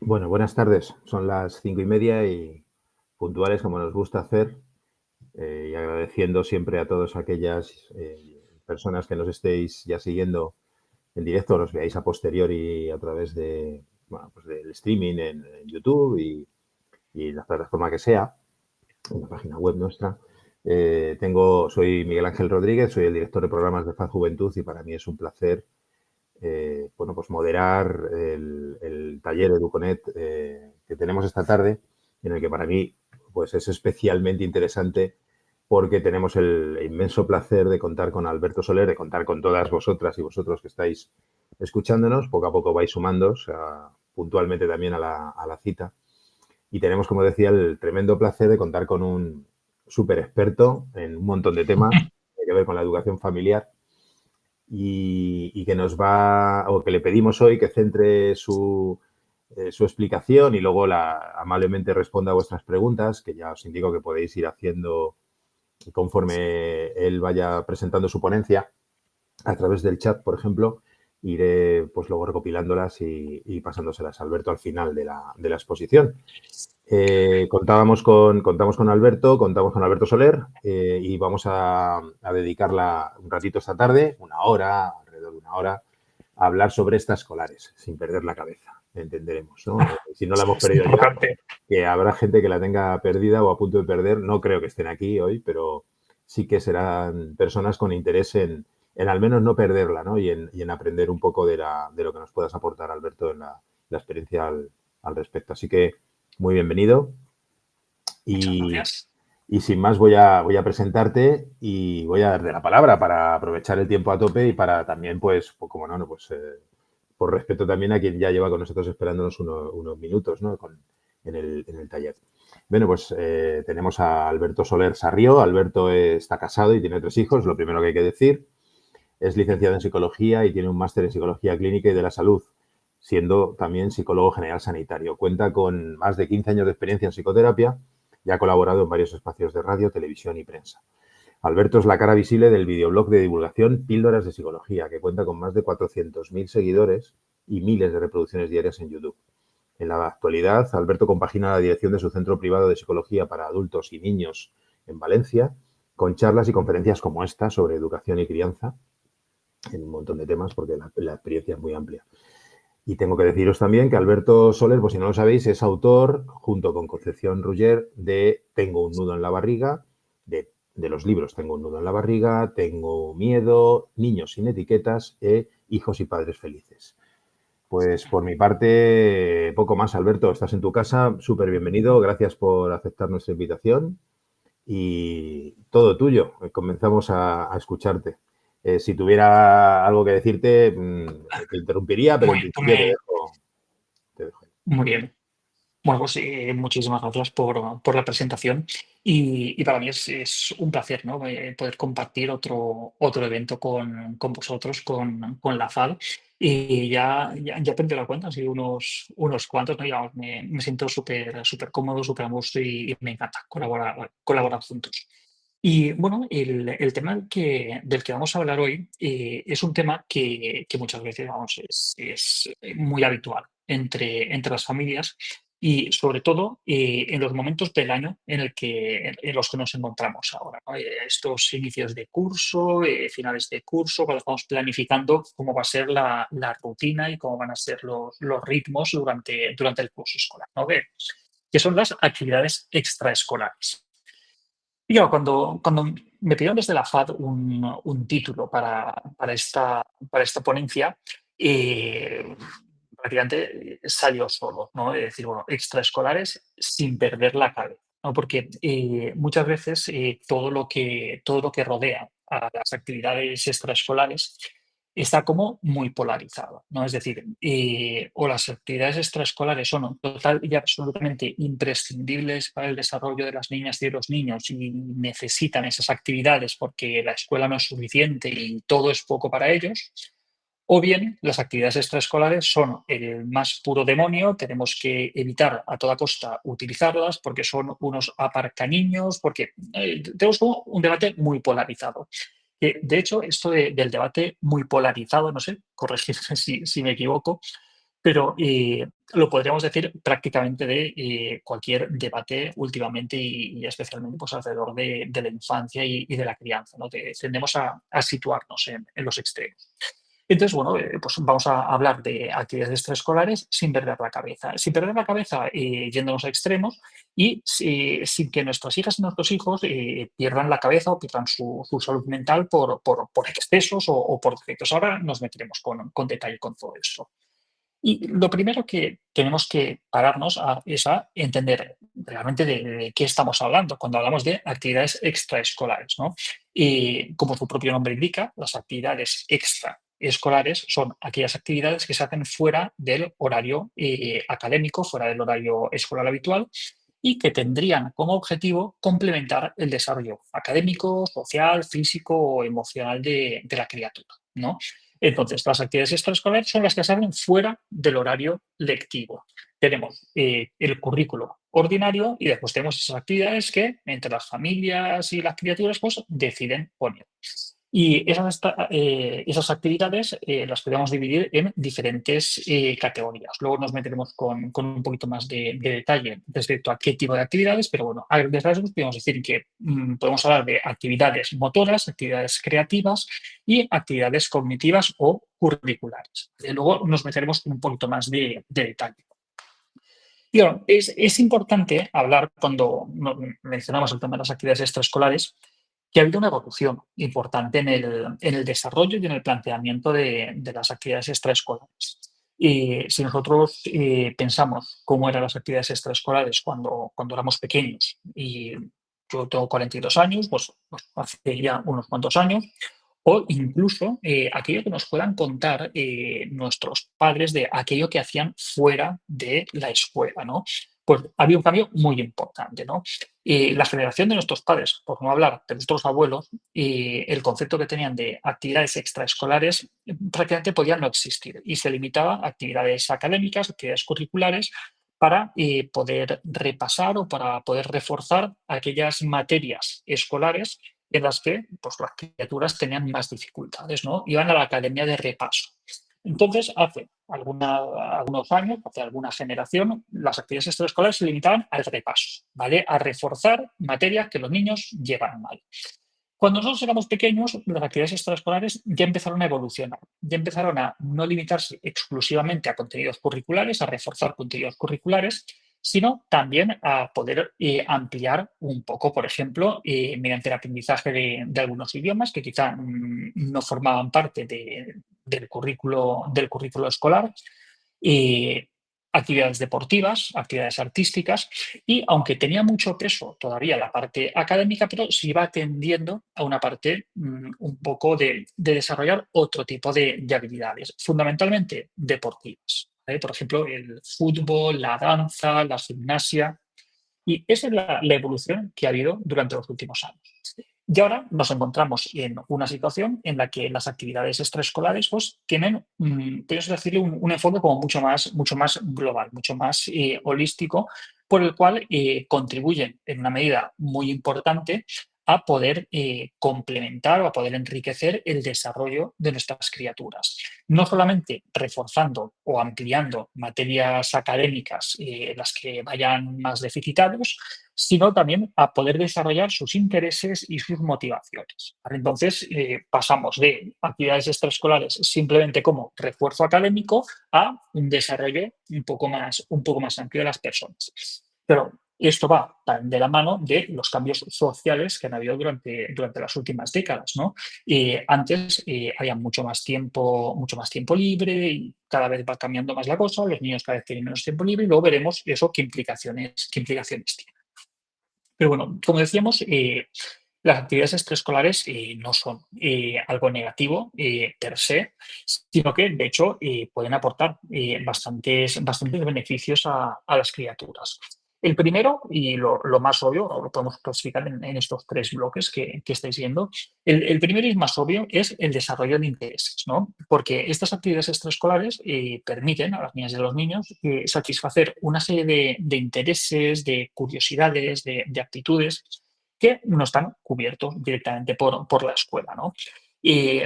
Bueno, buenas tardes. Son las 5:30 y puntuales como nos gusta hacer, y agradeciendo siempre a todas aquellas personas que nos estéis ya siguiendo en directo, los veáis a posteriori a través de, bueno, pues del streaming en YouTube y la plataforma que sea, en la página web nuestra. Soy Miguel Ángel Rodríguez, soy el director de programas de FAD Juventud y para mí es un placer bueno, pues moderar el taller Educonet que tenemos esta tarde, en el que para mí pues es especialmente interesante porque tenemos el inmenso placer de contar con Alberto Soler, de contar con todas vosotras y vosotros que estáis escuchándonos. Poco a poco vais sumándoos puntualmente también a la cita. Y tenemos, como decía, el tremendo placer de contar con un súper experto en un montón de temas que tienen que ver con la educación familiar y que nos va, o que le pedimos hoy que centre su explicación y luego amablemente responda a vuestras preguntas, que ya os indico que podéis ir haciendo conforme él vaya presentando su ponencia a través del chat, por ejemplo. Iré pues luego recopilándolas y pasándoselas a Alberto al final de la exposición. Contamos con Alberto, contamos con Alberto Soler y vamos a dedicarla un ratito esta tarde, una hora, alrededor de una hora, a hablar sobre extraescolares, sin perder la cabeza, entenderemos, ¿no? Si no la hemos Es perdido ya, importante. que habrá gente que la tenga perdida o a punto de perder, no creo que estén aquí hoy, pero sí que serán personas con interés en al menos no perderla, ¿no? Y en aprender un poco de lo que nos puedas aportar, Alberto, en la experiencia al respecto. Así que muy bienvenido. Muchas Y, gracias. y sin más voy a presentarte y voy a darte la palabra para aprovechar el tiempo a tope y para también, pues como no, pues por respeto también a quien ya lleva con nosotros esperándonos unos minutos, ¿no? En el taller. Bueno, pues tenemos a Alberto Soler Sarrió. Alberto está casado y tiene 3 hijos, lo primero que hay que decir. Es licenciado en psicología y tiene un máster en psicología clínica y de la salud, siendo también psicólogo general sanitario. Cuenta con más de 15 años de experiencia en psicoterapia y ha colaborado en varios espacios de radio, televisión y prensa. Alberto es la cara visible del videoblog de divulgación Píldoras de Psicología, que cuenta con más de 400.000 seguidores y miles de reproducciones diarias en YouTube. En la actualidad, Alberto compagina la dirección de su centro privado de psicología para adultos y niños en Valencia, con charlas y conferencias como esta sobre educación y crianza, en un montón de temas, porque la experiencia es muy amplia. Y tengo que deciros también que Alberto Soler, pues si no lo sabéis, es autor, junto con Concepción Rugger, de Tengo un nudo en la barriga, de los libros Tengo un nudo en la barriga, Tengo miedo, Niños sin etiquetas e Hijos y padres felices. Pues por mi parte, poco más, Alberto. Estás en tu casa, súper bienvenido. Gracias por aceptar nuestra invitación y todo tuyo. Comenzamos a escucharte. Si tuviera algo que decirte, te interrumpiría, pero Muy en bien, principio te dejo. Te dejo. muy bien. Bueno, pues muchísimas gracias por la presentación y para mí es un placer, ¿no? Poder compartir otro evento con vosotros, con la FAD. Y ya perdí la cuenta, han sido unos cuantos, ¿no? Ya me siento súper cómodo, súper a gusto y me encanta colaborar juntos. Y bueno, el tema del que vamos a hablar hoy es un tema que muchas veces vamos, es muy habitual entre las familias y sobre todo en los momentos del año en los que nos encontramos ahora, ¿no? Estos inicios de curso, finales de curso, cuando estamos planificando cómo va a ser la rutina y cómo van a ser los ritmos durante el curso escolar, ¿no? Que son las actividades extraescolares. Y claro, cuando me pidieron desde la FAD un título para esta ponencia, eh, prácticamente salió solo, ¿no? Es decir, bueno, extraescolares sin perder la cabeza, ¿no? Porque muchas veces todo lo que rodea a las actividades extraescolares está como muy polarizado, ¿no? Es decir, o las actividades extraescolares son total y absolutamente imprescindibles para el desarrollo de las niñas y de los niños y necesitan esas actividades porque la escuela no es suficiente y todo es poco para ellos, o bien las actividades extraescolares son el más puro demonio, tenemos que evitar a toda costa utilizarlas porque son unos aparcaniños, porque tenemos como un debate muy polarizado. De hecho, esto del debate muy polarizado, no sé, corregirme si me equivoco, pero lo podríamos decir prácticamente de cualquier debate últimamente y especialmente pues, alrededor de la infancia y de la crianza, ¿no? Tendemos a situarnos en los extremos. Entonces, bueno, pues vamos a hablar de actividades extraescolares sin perder la cabeza. Sin perder la cabeza yéndonos a extremos y sin que nuestras hijas y nuestros hijos pierdan la cabeza o pierdan su salud mental por excesos o por defectos. Ahora nos meteremos con detalle con todo esto. Y lo primero que tenemos que pararnos es a entender realmente de qué estamos hablando cuando hablamos de actividades extraescolares, ¿no? Y como su propio nombre indica, las actividades extraescolares son aquellas actividades que se hacen fuera del horario académico, fuera del horario escolar habitual y que tendrían como objetivo complementar el desarrollo académico, social, físico o emocional de la criatura, ¿no? Entonces, las actividades extraescolares son las que se hacen fuera del horario lectivo. Tenemos el currículo ordinario y después tenemos esas actividades que entre las familias y las criaturas pues, deciden poner. Y esas actividades las podemos dividir en diferentes categorías. Luego nos meteremos con un poquito más de detalle respecto a qué tipo de actividades, pero bueno, a grandes rasgos podemos decir que podemos hablar de actividades motoras, actividades creativas y actividades cognitivas o curriculares. Luego nos meteremos con un poquito más de detalle. Y bueno, es importante hablar cuando mencionamos el tema de las actividades extraescolares que ha habido una evolución importante en el desarrollo y en el planteamiento de las actividades extraescolares. Y si nosotros pensamos cómo eran las actividades extraescolares cuando éramos pequeños, y yo tengo 42 años, pues hace ya unos cuantos años, o incluso aquello que nos puedan contar nuestros padres de aquello que hacían fuera de la escuela, ¿no? Pues había un cambio muy importante, ¿no? La generación de nuestros padres, por no hablar de nuestros abuelos, el concepto que tenían de actividades extraescolares prácticamente podía no existir y se limitaba a actividades académicas, actividades curriculares, para poder repasar o para poder reforzar aquellas materias escolares en las que pues, las criaturas tenían más dificultades, ¿no? Iban a la academia de repaso. Entonces, hace algunos años, hace alguna generación, las actividades extraescolares se limitaban al repaso, ¿vale? A reforzar materias que los niños llevan mal. Cuando nosotros éramos pequeños, las actividades extraescolares ya empezaron a evolucionar, ya empezaron a no limitarse exclusivamente a contenidos curriculares, a reforzar contenidos curriculares, sino también a poder ampliar un poco, por ejemplo, mediante el aprendizaje de algunos idiomas que quizá no formaban parte del currículo escolar, eh, actividades deportivas, actividades artísticas, y aunque tenía mucho peso todavía la parte académica, pero se iba tendiendo a una parte un poco de desarrollar otro tipo de habilidades, fundamentalmente deportivas. ¿Vale? Por ejemplo, el fútbol, la danza, la gimnasia. Y esa es la evolución que ha habido durante los últimos años. Y ahora nos encontramos en una situación en la que las actividades extraescolares pues, tienen, podemos decirle, un enfoque como mucho más global, mucho más holístico, por el cual contribuyen en una medida muy importante a poder complementar o a poder enriquecer el desarrollo de nuestras criaturas. No solamente reforzando o ampliando materias académicas las que vayan más deficitarios, sino también a poder desarrollar sus intereses y sus motivaciones. ¿Vale? Entonces, pasamos de actividades extraescolares simplemente como refuerzo académico a un desarrollo un poco más amplio de las personas. Pero esto va de la mano de los cambios sociales que han habido durante las últimas décadas, ¿no? Antes había mucho más tiempo libre y cada vez va cambiando más la cosa, los niños cada vez tienen menos tiempo libre y luego veremos eso qué implicaciones tiene. Pero bueno, como decíamos, las actividades extraescolares no son algo negativo per se, sino que de hecho pueden aportar bastantes beneficios a las criaturas. El primero, y lo más obvio, lo podemos clasificar en estos tres bloques que estáis viendo. El primero y más obvio es el desarrollo de intereses, ¿no? Porque estas actividades extraescolares permiten a las niñas y a los niños satisfacer una serie de intereses, de curiosidades, de aptitudes que no están cubiertos directamente por la escuela, ¿no? Y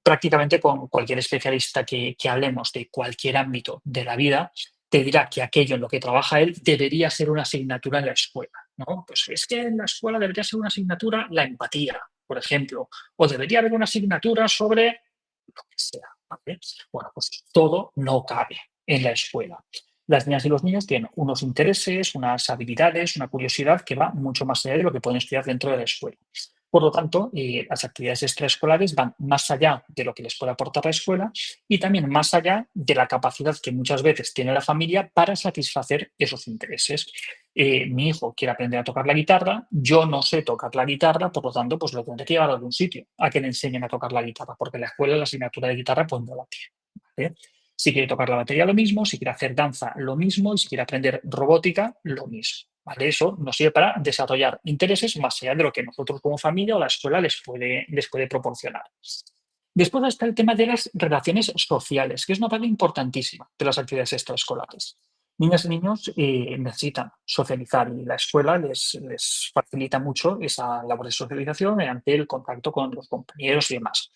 prácticamente con cualquier especialista que hablemos de cualquier ámbito de la vida, te dirá que aquello en lo que trabaja él debería ser una asignatura en la escuela, ¿no? Pues es que en la escuela debería ser una asignatura la empatía, por ejemplo, o debería haber una asignatura sobre lo que sea, ¿vale? Bueno, pues todo no cabe en la escuela. Las niñas y los niños tienen unos intereses, unas habilidades, una curiosidad que va mucho más allá de lo que pueden estudiar dentro de la escuela. Por lo tanto, las actividades extraescolares van más allá de lo que les puede aportar la escuela y también más allá de la capacidad que muchas veces tiene la familia para satisfacer esos intereses. Mi hijo quiere aprender a tocar la guitarra, yo no sé tocar la guitarra, por lo tanto, pues lo tendré que llevar a algún sitio a que le enseñen a tocar la guitarra, porque en la escuela la asignatura de guitarra pues no la tiene. ¿Vale? Si quiere tocar la batería, lo mismo, si quiere hacer danza, lo mismo, y si quiere aprender robótica, lo mismo. ¿Vale? Eso nos sirve para desarrollar intereses más allá de lo que nosotros como familia o la escuela les puede proporcionar. Después está el tema de las relaciones sociales, que es una parte importantísima de las actividades extraescolares. Niñas y niños necesitan socializar y la escuela les facilita mucho esa labor de socialización mediante el contacto con los compañeros y demás.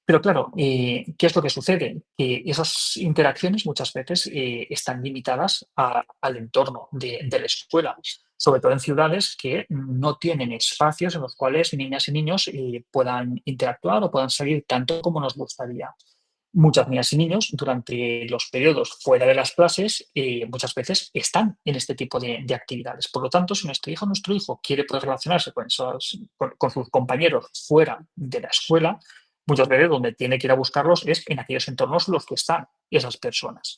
Pero claro, ¿qué es lo que sucede? Que esas interacciones muchas veces están limitadas al entorno de la escuela, sobre todo en ciudades que no tienen espacios en los cuales niñas y niños puedan interactuar o puedan salir tanto como nos gustaría. Muchas niñas y niños durante los periodos fuera de las clases muchas veces están en este tipo de actividades. Por lo tanto, si nuestra hija o nuestro hijo quiere poder relacionarse con sus compañeros fuera de la escuela, muchas veces donde tiene que ir a buscarlos es en aquellos entornos en los que están esas personas.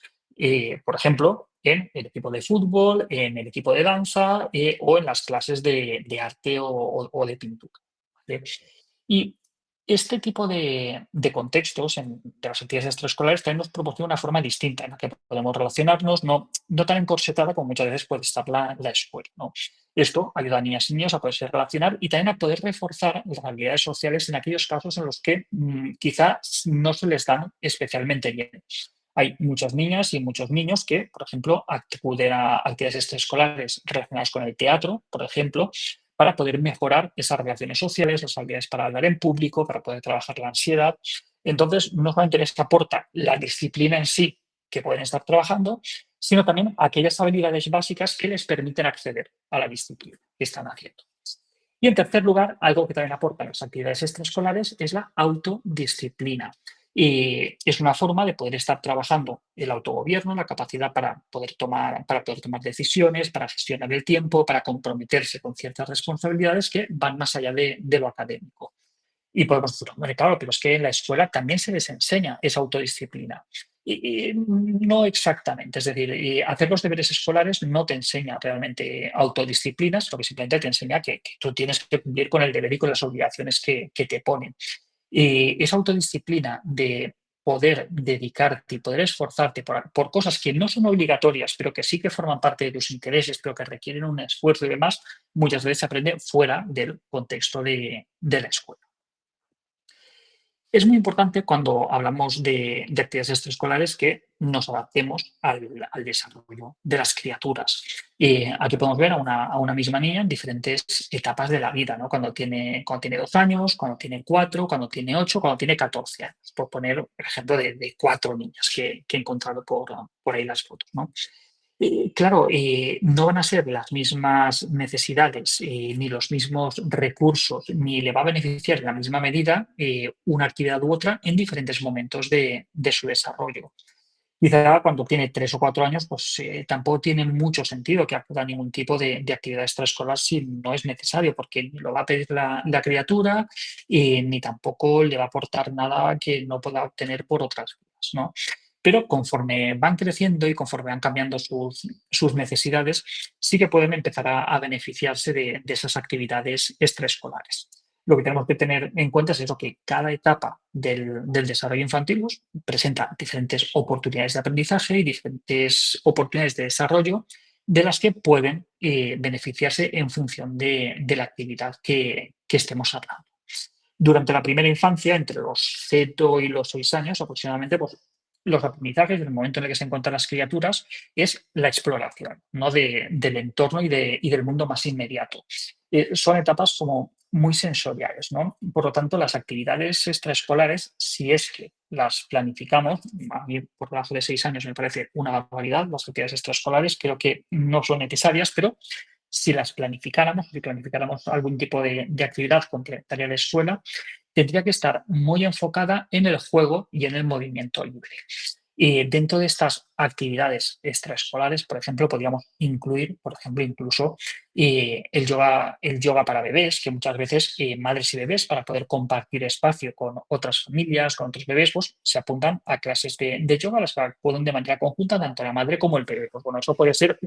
Por ejemplo, en el equipo de fútbol, en el equipo de danza o en las clases de arte o de pintura. ¿Vale? Y este tipo de contextos de las actividades extraescolares también nos proporciona una forma distinta en la que podemos relacionarnos, no tan encorsetada como muchas veces puede estar la escuela, ¿no? Esto ayuda a niñas y niños a poderse relacionar y también a poder reforzar las habilidades sociales en aquellos casos en los que quizás no se les dan especialmente bien. Hay muchas niñas y muchos niños que, por ejemplo, acuden a actividades extraescolares relacionadas con el teatro, por ejemplo, para poder mejorar esas relaciones sociales, las habilidades para hablar en público, para poder trabajar la ansiedad. Entonces, no solamente les aporta la disciplina en sí que pueden estar trabajando, sino también aquellas habilidades básicas que les permiten acceder a la disciplina que están haciendo. Y en tercer lugar, algo que también aportan las actividades extraescolares es la autodisciplina. Y es una forma de poder estar trabajando el autogobierno, la capacidad para poder tomar decisiones, para gestionar el tiempo, para comprometerse con ciertas responsabilidades que van más allá de lo académico. Y podemos decir, hombre, claro, pero es que en la escuela también se les enseña esa autodisciplina. Y no exactamente, es decir, hacer los deberes escolares no te enseña realmente autodisciplinas, lo que simplemente te enseña que tú tienes que cumplir con el deber y con las obligaciones que te ponen. Y esa autodisciplina de poder dedicarte y poder esforzarte por cosas que no son obligatorias, pero que sí que forman parte de tus intereses, pero que requieren un esfuerzo y demás, muchas veces se aprende fuera del contexto de la escuela. Es muy importante cuando hablamos de actividades extraescolares que nos adaptemos al desarrollo de las criaturas. Y aquí podemos ver a una misma niña en diferentes etapas de la vida, ¿no? Cuando tiene 2 años, cuando tiene 4, cuando tiene 8, cuando tiene 14 años, por poner el ejemplo de 4 niñas que he encontrado por ahí las fotos, ¿no? Claro, no van a ser las mismas necesidades ni los mismos recursos, ni le va a beneficiar en la misma medida una actividad u otra en diferentes momentos de su desarrollo. Quizá cuando tiene 3 o 4 años, pues tampoco tiene mucho sentido que acuda a ningún tipo de actividad extraescolar si no es necesario, porque ni lo va a pedir la criatura ni tampoco le va a aportar nada que no pueda obtener por otras vías, ¿no? Pero conforme van creciendo y conforme van cambiando sus necesidades, sí que pueden empezar a beneficiarse de esas actividades extraescolares. Lo que tenemos que tener en cuenta es eso, que cada etapa del desarrollo infantil pues, presenta diferentes oportunidades de aprendizaje y diferentes oportunidades de desarrollo de las que pueden beneficiarse en función de la actividad que estemos hablando. Durante la primera infancia, entre los 0 y los 6 años aproximadamente, pues, los aprendizajes, del momento en el que se encuentran las criaturas, es la exploración, ¿no? Del entorno y del mundo más inmediato. Son etapas como muy sensoriales, ¿no? Por lo tanto, las actividades extraescolares, si es que las planificamos, a mí por debajo de 6 años me parece una barbaridad, las actividades extraescolares creo que no son necesarias, pero si las planificáramos, si planificáramos algún tipo de actividad complementaria de escuela, tendría que estar muy enfocada en el juego y en el movimiento libre. Y dentro de estas actividades extraescolares, por ejemplo, podríamos incluir, por ejemplo, incluso el yoga para bebés, que muchas veces madres y bebés, para poder compartir espacio con otras familias, con otros bebés, pues se apuntan a clases de yoga, las que pueden de manera conjunta tanto la madre como el bebé. Pues bueno, eso puede ser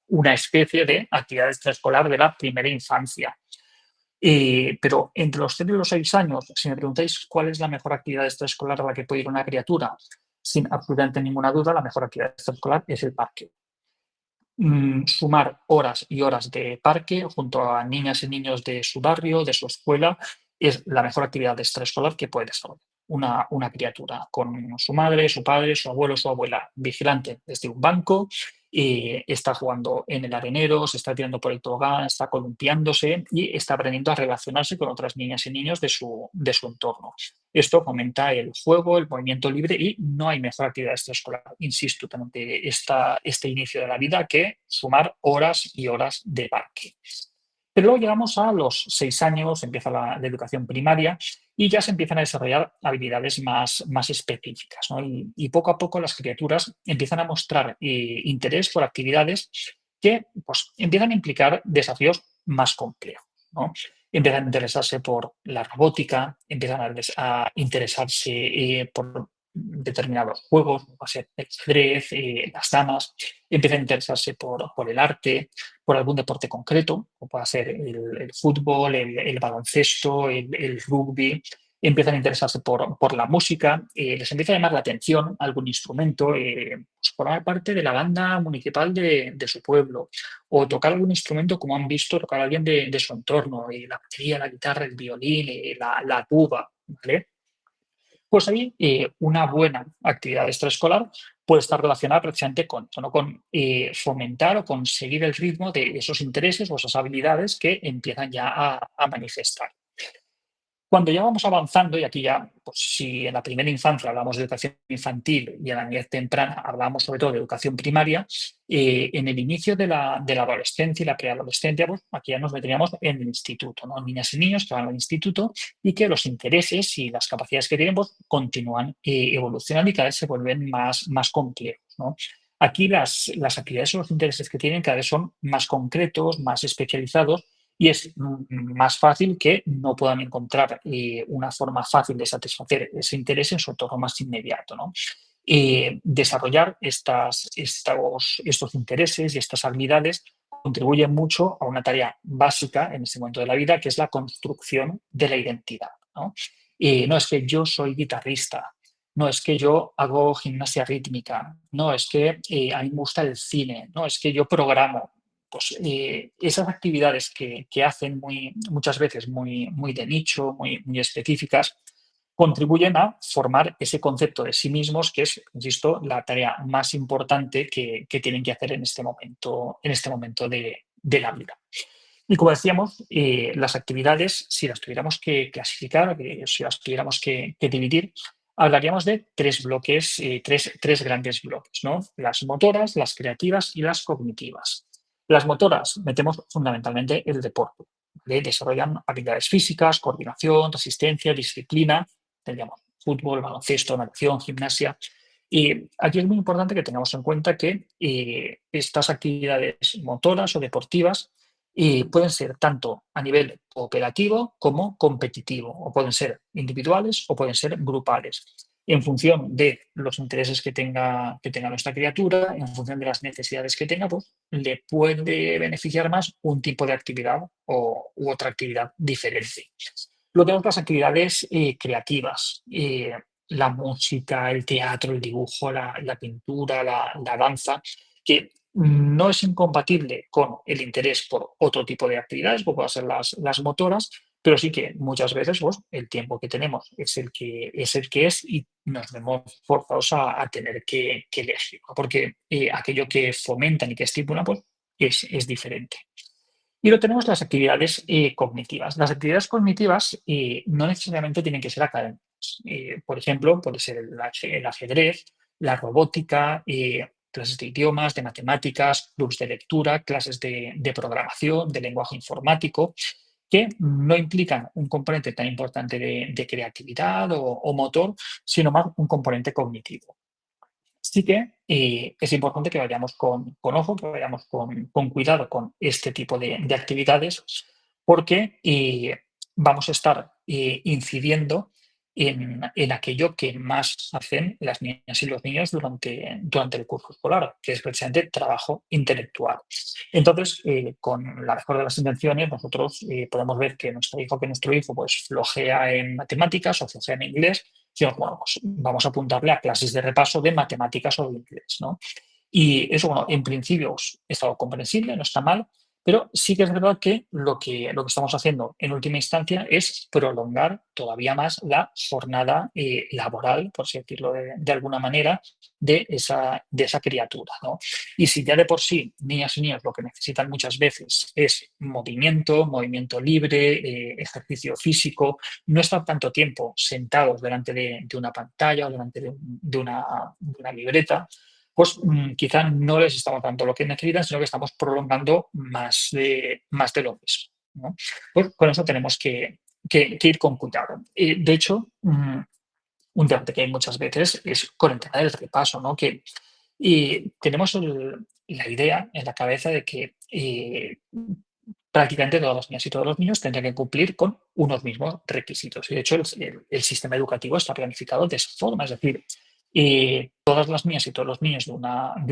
una especie de actividad extraescolar de la primera infancia. Pero entre los 0 y los 6 años, si me preguntáis cuál es la mejor actividad extraescolar a la que puede ir una criatura, sin absolutamente ninguna duda, la mejor actividad extraescolar es el parque. Sumar horas y horas de parque junto a niñas y niños de su barrio, de su escuela, es la mejor actividad extraescolar que puede desarrollar una criatura, con su madre, su padre, su abuelo, su abuela, vigilante desde un banco, y está jugando en el arenero, se está tirando por el tobogán, está columpiándose y está aprendiendo a relacionarse con otras niñas y niños de su entorno. Esto fomenta el juego, el movimiento libre y no hay mejor actividad extraescolar, insisto, durante este inicio de la vida que sumar horas y horas de parque. Pero luego llegamos a los 6 años, empieza la educación primaria y ya se empiezan a desarrollar habilidades más específicas, ¿no? Y poco a poco las criaturas empiezan a mostrar interés por actividades que pues, empiezan a implicar desafíos más complejos, ¿no? Empiezan a interesarse por la robótica, empiezan a interesarse por determinados juegos, como va a ser el ajedrez, las damas, empiezan a interesarse por el arte, por algún deporte concreto, como puede ser el fútbol, el baloncesto, el rugby, empiezan a interesarse por la música, les empieza a llamar la atención algún instrumento, pues formar parte de la banda municipal de su pueblo, o tocar algún instrumento como han visto tocar a alguien de su entorno, la batería, la guitarra, el violín, la tuba, ¿vale? Pues ahí una buena actividad extraescolar puede estar relacionada precisamente con, esto, ¿no? Con fomentar o conseguir el ritmo de esos intereses o esas habilidades que empiezan ya a manifestar. Cuando ya vamos avanzando, y aquí ya, pues si en la primera infancia hablamos de educación infantil y en la niñez temprana hablamos sobre todo de educación primaria, en el inicio de la adolescencia y la preadolescencia, pues aquí ya nos meteríamos en el instituto, ¿no? Niñas y niños que van al instituto y que los intereses y las capacidades que tienen pues, continúan evolucionando y cada vez se vuelven más complejos, ¿no? Aquí las actividades o los intereses que tienen cada vez son más concretos, más especializados y es más fácil que no puedan encontrar una forma fácil de satisfacer ese interés en su entorno más inmediato, ¿no? Desarrollar estos intereses y estas habilidades contribuye mucho a una tarea básica en este momento de la vida, que es la construcción de la identidad, ¿no? No es que yo soy guitarrista, no es que yo hago gimnasia rítmica, no es que a mí me gusta el cine, no es que yo programo, pues esas actividades que hacen muchas veces muy de nicho, muy específicas, contribuyen a formar ese concepto de sí mismos, que es, insisto, la tarea más importante que tienen que hacer en este momento de la vida. Y como decíamos, las actividades, si las tuviéramos que clasificar, si las tuviéramos que dividir, hablaríamos de tres bloques, tres grandes bloques, ¿no? Las motoras, las creativas y las cognitivas. Las motoras metemos fundamentalmente el deporte, ¿vale? Desarrollan habilidades físicas, coordinación, resistencia, disciplina. Tendríamos fútbol, baloncesto, natación, gimnasia. Y aquí es muy importante que tengamos en cuenta que estas actividades motoras o deportivas pueden ser tanto a nivel cooperativo como competitivo, o pueden ser individuales o pueden ser grupales, en función de los intereses que tenga nuestra criatura, en función de las necesidades que tenga, pues le puede beneficiar más un tipo de actividad u otra actividad diferente. Luego tenemos las actividades creativas, la música, el teatro, el dibujo, la pintura, la danza, que no es incompatible con el interés por otro tipo de actividades, como pueden ser las motoras, pero sí que muchas veces pues, el tiempo que tenemos es el que es y nos vemos forzados a tener que elegir, ¿no? Porque aquello que fomentan y que estimulan pues, es diferente. Y lo tenemos las actividades cognitivas. Las actividades cognitivas no necesariamente tienen que ser académicas. Por ejemplo, puede ser el ajedrez, la robótica, clases de idiomas, de matemáticas, clubs de lectura, clases de programación, de lenguaje informático, que no implican un componente tan importante de creatividad o motor, sino más un componente cognitivo. Sí que es importante que vayamos con ojo, que vayamos con cuidado con este tipo de actividades, porque vamos a estar incidiendo en aquello que más hacen las niñas y los niños durante el curso escolar, que es precisamente trabajo intelectual. Entonces, con la mejor de las intenciones, nosotros podemos ver que nuestro hijo pues, flojea en matemáticas o flojea en inglés, sino, bueno, pues vamos a apuntarle a clases de repaso de matemáticas o de inglés, ¿no? Y eso, bueno, en principio es algo comprensible, no está mal, pero sí que es verdad que lo que estamos haciendo en última instancia es prolongar todavía más la jornada laboral, por así decirlo de alguna manera, de esa criatura, ¿no? Y si ya de por sí niñas y niños lo que necesitan muchas veces es movimiento libre, ejercicio físico, no estar tanto tiempo sentados delante de una pantalla o delante de una libreta, pues quizá no les estamos dando lo que necesitan, sino que estamos prolongando más de lo mismo, ¿no? Pues con eso tenemos que ir con cuidado. De hecho, un debate que hay muchas veces es con el tema del repaso, ¿no? Que tenemos la idea en la cabeza de que prácticamente todas las niñas y todos los niños tendrían que cumplir con unos mismos requisitos. Y de hecho, el sistema educativo está planificado de esa forma. Es decir, todas las niñas y todos los niños de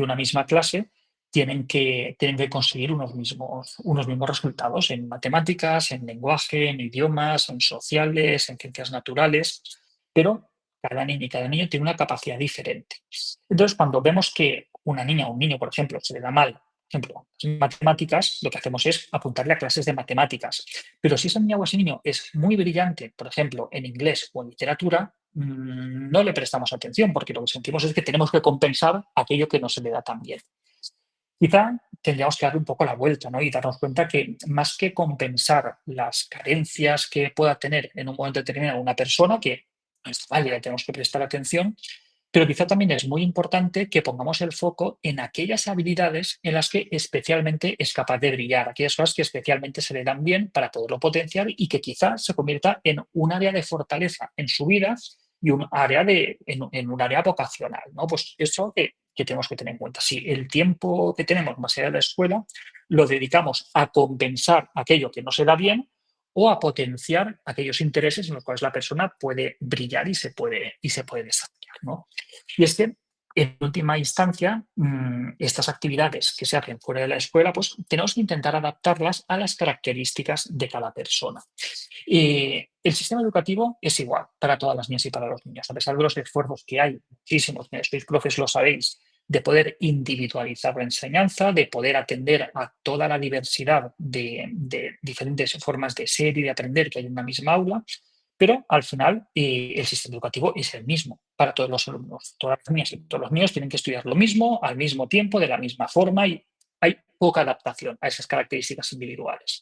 una misma clase tienen que conseguir unos mismos resultados en matemáticas, en lenguaje, en idiomas, en sociales, en ciencias naturales, pero cada niña y cada niño tiene una capacidad diferente. Entonces, cuando vemos que una niña o un niño, por ejemplo, se le da mal, por ejemplo, las matemáticas, lo que hacemos es apuntarle a clases de matemáticas. Pero si esa niña o ese niño es muy brillante, por ejemplo, en inglés o en literatura, no le prestamos atención porque lo que sentimos es que tenemos que compensar aquello que no se le da tan bien. Quizá tendríamos que darle un poco la vuelta, ¿no? Y darnos cuenta que más que compensar las carencias que pueda tener en un momento determinado una persona, que no está mal, le tenemos que prestar atención, pero quizá también es muy importante que pongamos el foco en aquellas habilidades en las que especialmente es capaz de brillar, aquellas cosas que especialmente se le dan bien para poderlo potenciar y que quizá se convierta en un área de fortaleza en su vida y en un área vocacional, ¿no? Pues eso que tenemos que tener en cuenta. Si el tiempo que tenemos más allá de la escuela lo dedicamos a compensar aquello que no se da bien o a potenciar aquellos intereses en los cuales la persona puede brillar y se puede desarrollar, ¿no? Y es que, en última instancia, estas actividades que se hacen fuera de la escuela, pues tenemos que intentar adaptarlas a las características de cada persona. El sistema educativo es igual para todas las niñas y para los niños, a pesar de los esfuerzos que hay, muchísimos, que sois profes lo sabéis, de poder individualizar la enseñanza, de poder atender a toda la diversidad de diferentes formas de ser y de aprender que hay en una misma aula, pero al final el sistema educativo es el mismo para todos los alumnos. Todas las niñas y todos los niños tienen que estudiar lo mismo, al mismo tiempo, de la misma forma y hay poca adaptación a esas características individuales.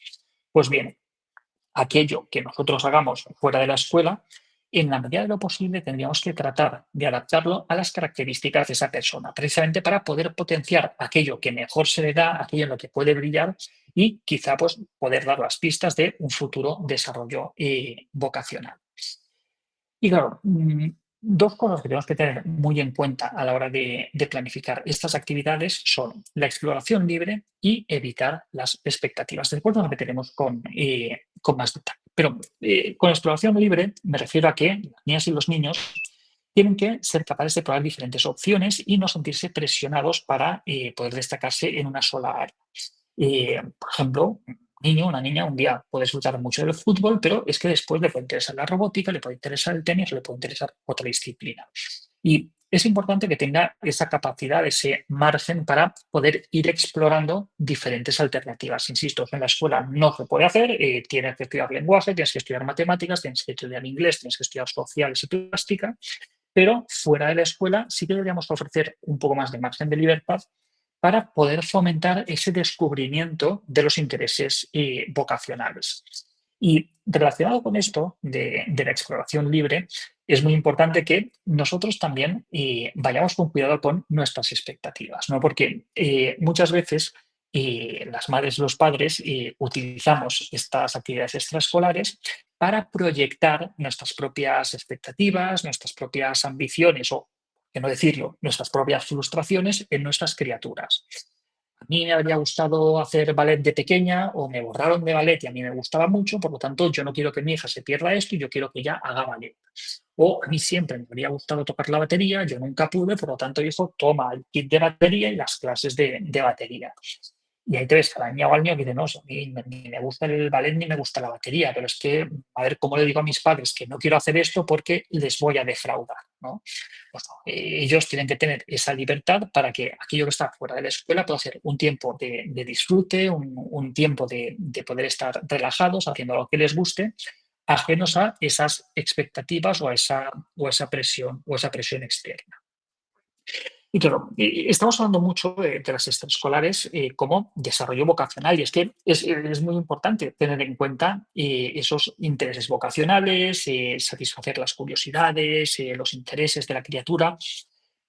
Pues bien, aquello que nosotros hagamos fuera de la escuela, en la medida de lo posible tendríamos que tratar de adaptarlo a las características de esa persona, precisamente para poder potenciar aquello que mejor se le da, aquello en lo que puede brillar y quizá pues, poder dar las pistas de un futuro desarrollo vocacional. Y claro, dos cosas que tenemos que tener muy en cuenta a la hora de planificar estas actividades son la exploración libre y evitar las expectativas. Después nos meteremos con más detalle. Pero con exploración libre me refiero a que las niñas y los niños tienen que ser capaces de probar diferentes opciones y no sentirse presionados para poder destacarse en una sola área. Por ejemplo, un niño, una niña, un día puede disfrutar mucho del fútbol, pero es que después le puede interesar la robótica, le puede interesar el tenis, le puede interesar otra disciplina. Y es importante que tenga esa capacidad, ese margen para poder ir explorando diferentes alternativas. Insisto, en la escuela no se puede hacer, tienes que estudiar lenguaje, tienes que estudiar matemáticas, tienes que estudiar inglés, tienes que estudiar sociales y plástica, pero fuera de la escuela sí que deberíamos ofrecer un poco más de margen de libertad para poder fomentar ese descubrimiento de los intereses vocacionales. Y relacionado con esto de la exploración libre, es muy importante que nosotros también vayamos con cuidado con nuestras expectativas, ¿no? Porque muchas veces las madres y los padres utilizamos estas actividades extraescolares para proyectar nuestras propias expectativas, nuestras propias ambiciones o, que no decirlo, nuestras propias frustraciones en nuestras criaturas. A mí me habría gustado hacer ballet de pequeña o me borraron de ballet y a mí me gustaba mucho, por lo tanto yo no quiero que mi hija se pierda esto y yo quiero que ella haga ballet. O a mí siempre me habría gustado tocar la batería, yo nunca pude, por lo tanto hijo, toma el kit de batería y las clases de batería. Y ahí te ves cada niño al niño que dice, no, si a mí ni me gusta el ballet ni me gusta la batería, pero es que, a ver, ¿cómo le digo a mis padres que no quiero hacer esto porque les voy a defraudar? ¿No? Pues no, ellos tienen que tener esa libertad para que aquello que está fuera de la escuela pueda ser un tiempo de disfrute, un tiempo de poder estar relajados, haciendo lo que les guste, ajenos a esas expectativas o esa presión externa. Y claro, estamos hablando mucho de las extraescolares como desarrollo vocacional y es que es muy importante tener en cuenta esos intereses vocacionales, satisfacer las curiosidades, los intereses de la criatura,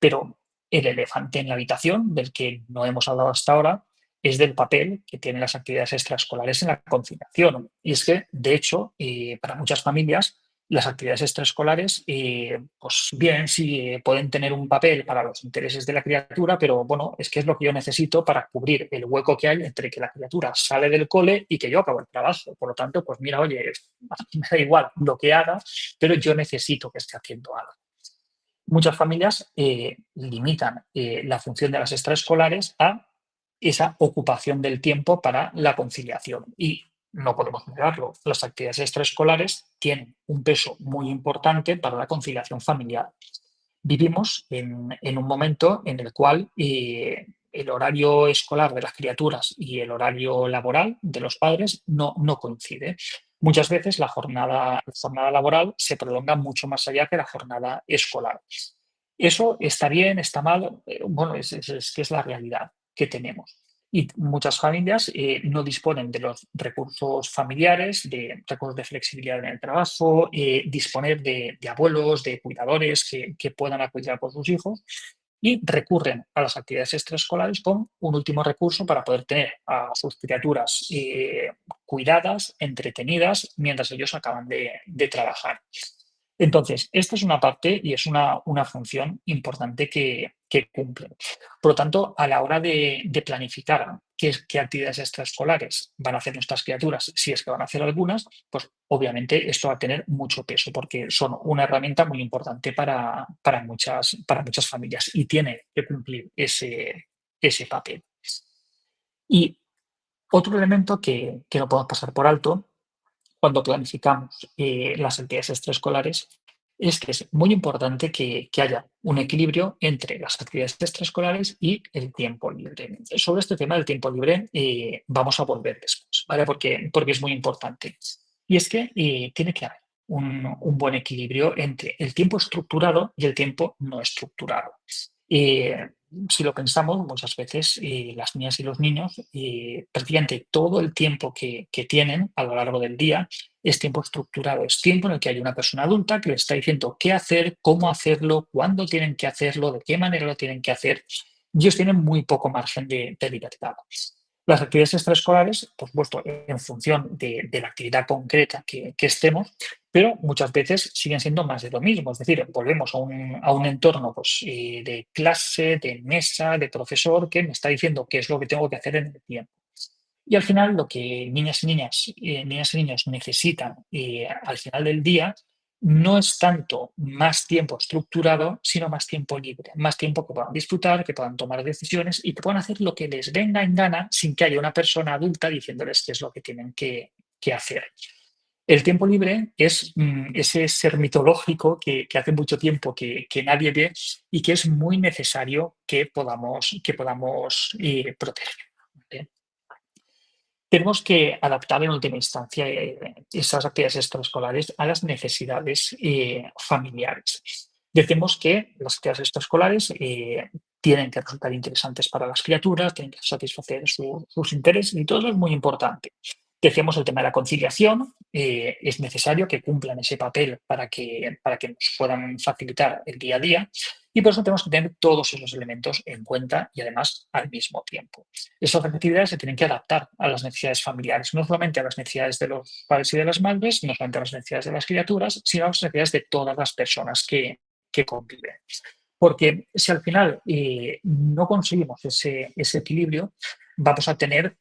pero el elefante en la habitación, del que no hemos hablado hasta ahora, es del papel que tienen las actividades extraescolares en la conciliación. Y es que, de hecho, para muchas familias, las actividades extraescolares, pues bien, sí pueden tener un papel para los intereses de la criatura, pero bueno, es que es lo que yo necesito para cubrir el hueco que hay entre que la criatura sale del cole y que yo acabo el trabajo. Por lo tanto, pues mira, oye, a mí me da igual lo que haga, pero yo necesito que esté haciendo algo. Muchas familias limitan la función de las extraescolares a esa ocupación del tiempo para la conciliación. Y no podemos negarlo, las actividades extraescolares tienen un peso muy importante para la conciliación familiar. Vivimos en un momento en el cual el horario escolar de las criaturas y el horario laboral de los padres no coincide. Muchas veces la jornada laboral se prolonga mucho más allá que la jornada escolar. Eso está bien, está mal, bueno, es que es la realidad que tenemos. Y muchas familias no disponen de los recursos familiares, de recursos de flexibilidad en el trabajo, disponer de abuelos, de cuidadores que puedan acudir por sus hijos y recurren a las actividades extraescolares como un último recurso para poder tener a sus criaturas cuidadas, entretenidas, mientras ellos acaban de trabajar. Entonces, esta es una parte y es una función importante que cumple. Por lo tanto, a la hora de planificar qué actividades extraescolares van a hacer nuestras criaturas, si es que van a hacer algunas, pues obviamente esto va a tener mucho peso porque son una herramienta muy importante para muchas familias y tiene que cumplir ese papel. Y otro elemento que no podemos pasar por alto cuando planificamos las actividades extraescolares es que es muy importante que haya un equilibrio entre las actividades extraescolares y el tiempo libre. Sobre este tema del tiempo libre vamos a volver después, ¿vale? Porque es muy importante. Y es que tiene que haber un buen equilibrio entre el tiempo estructurado y el tiempo no estructurado. Eh, si lo pensamos, muchas veces las niñas y los niños, prácticamente todo el tiempo que tienen a lo largo del día es tiempo estructurado, es tiempo en el que hay una persona adulta que les está diciendo qué hacer, cómo hacerlo, cuándo tienen que hacerlo, de qué manera lo tienen que hacer. Ellos tienen muy poco margen de libertad. Las actividades extraescolares, por supuesto, en función de la actividad concreta que estemos, pero muchas veces siguen siendo más de lo mismo. Es decir, volvemos a un entorno pues, de clase, de mesa, de profesor que me está diciendo qué es lo que tengo que hacer en el tiempo. Y al final, lo que niñas y niños necesitan al final del día no es tanto más tiempo estructurado, sino más tiempo libre, más tiempo que puedan disfrutar, que puedan tomar decisiones y que puedan hacer lo que les venga en gana sin que haya una persona adulta diciéndoles qué es lo que tienen que hacer. El tiempo libre es ese ser mitológico que hace mucho tiempo que nadie ve y que es muy necesario que podamos proteger. ¿Vale? Tenemos que adaptar en última instancia esas actividades extraescolares a las necesidades familiares. Decimos que las actividades extraescolares tienen que resultar interesantes para las criaturas, tienen que satisfacer sus intereses y todo eso es muy importante. Decíamos el tema de la conciliación, es necesario que cumplan ese papel para que nos puedan facilitar el día a día y por eso tenemos que tener todos esos elementos en cuenta y además al mismo tiempo. Esas actividades se tienen que adaptar a las necesidades familiares, no solamente a las necesidades de los padres y de las madres, no solamente a las necesidades de las criaturas, sino a las necesidades de todas las personas que conviven. Porque si al final no conseguimos ese equilibrio, vamos a tener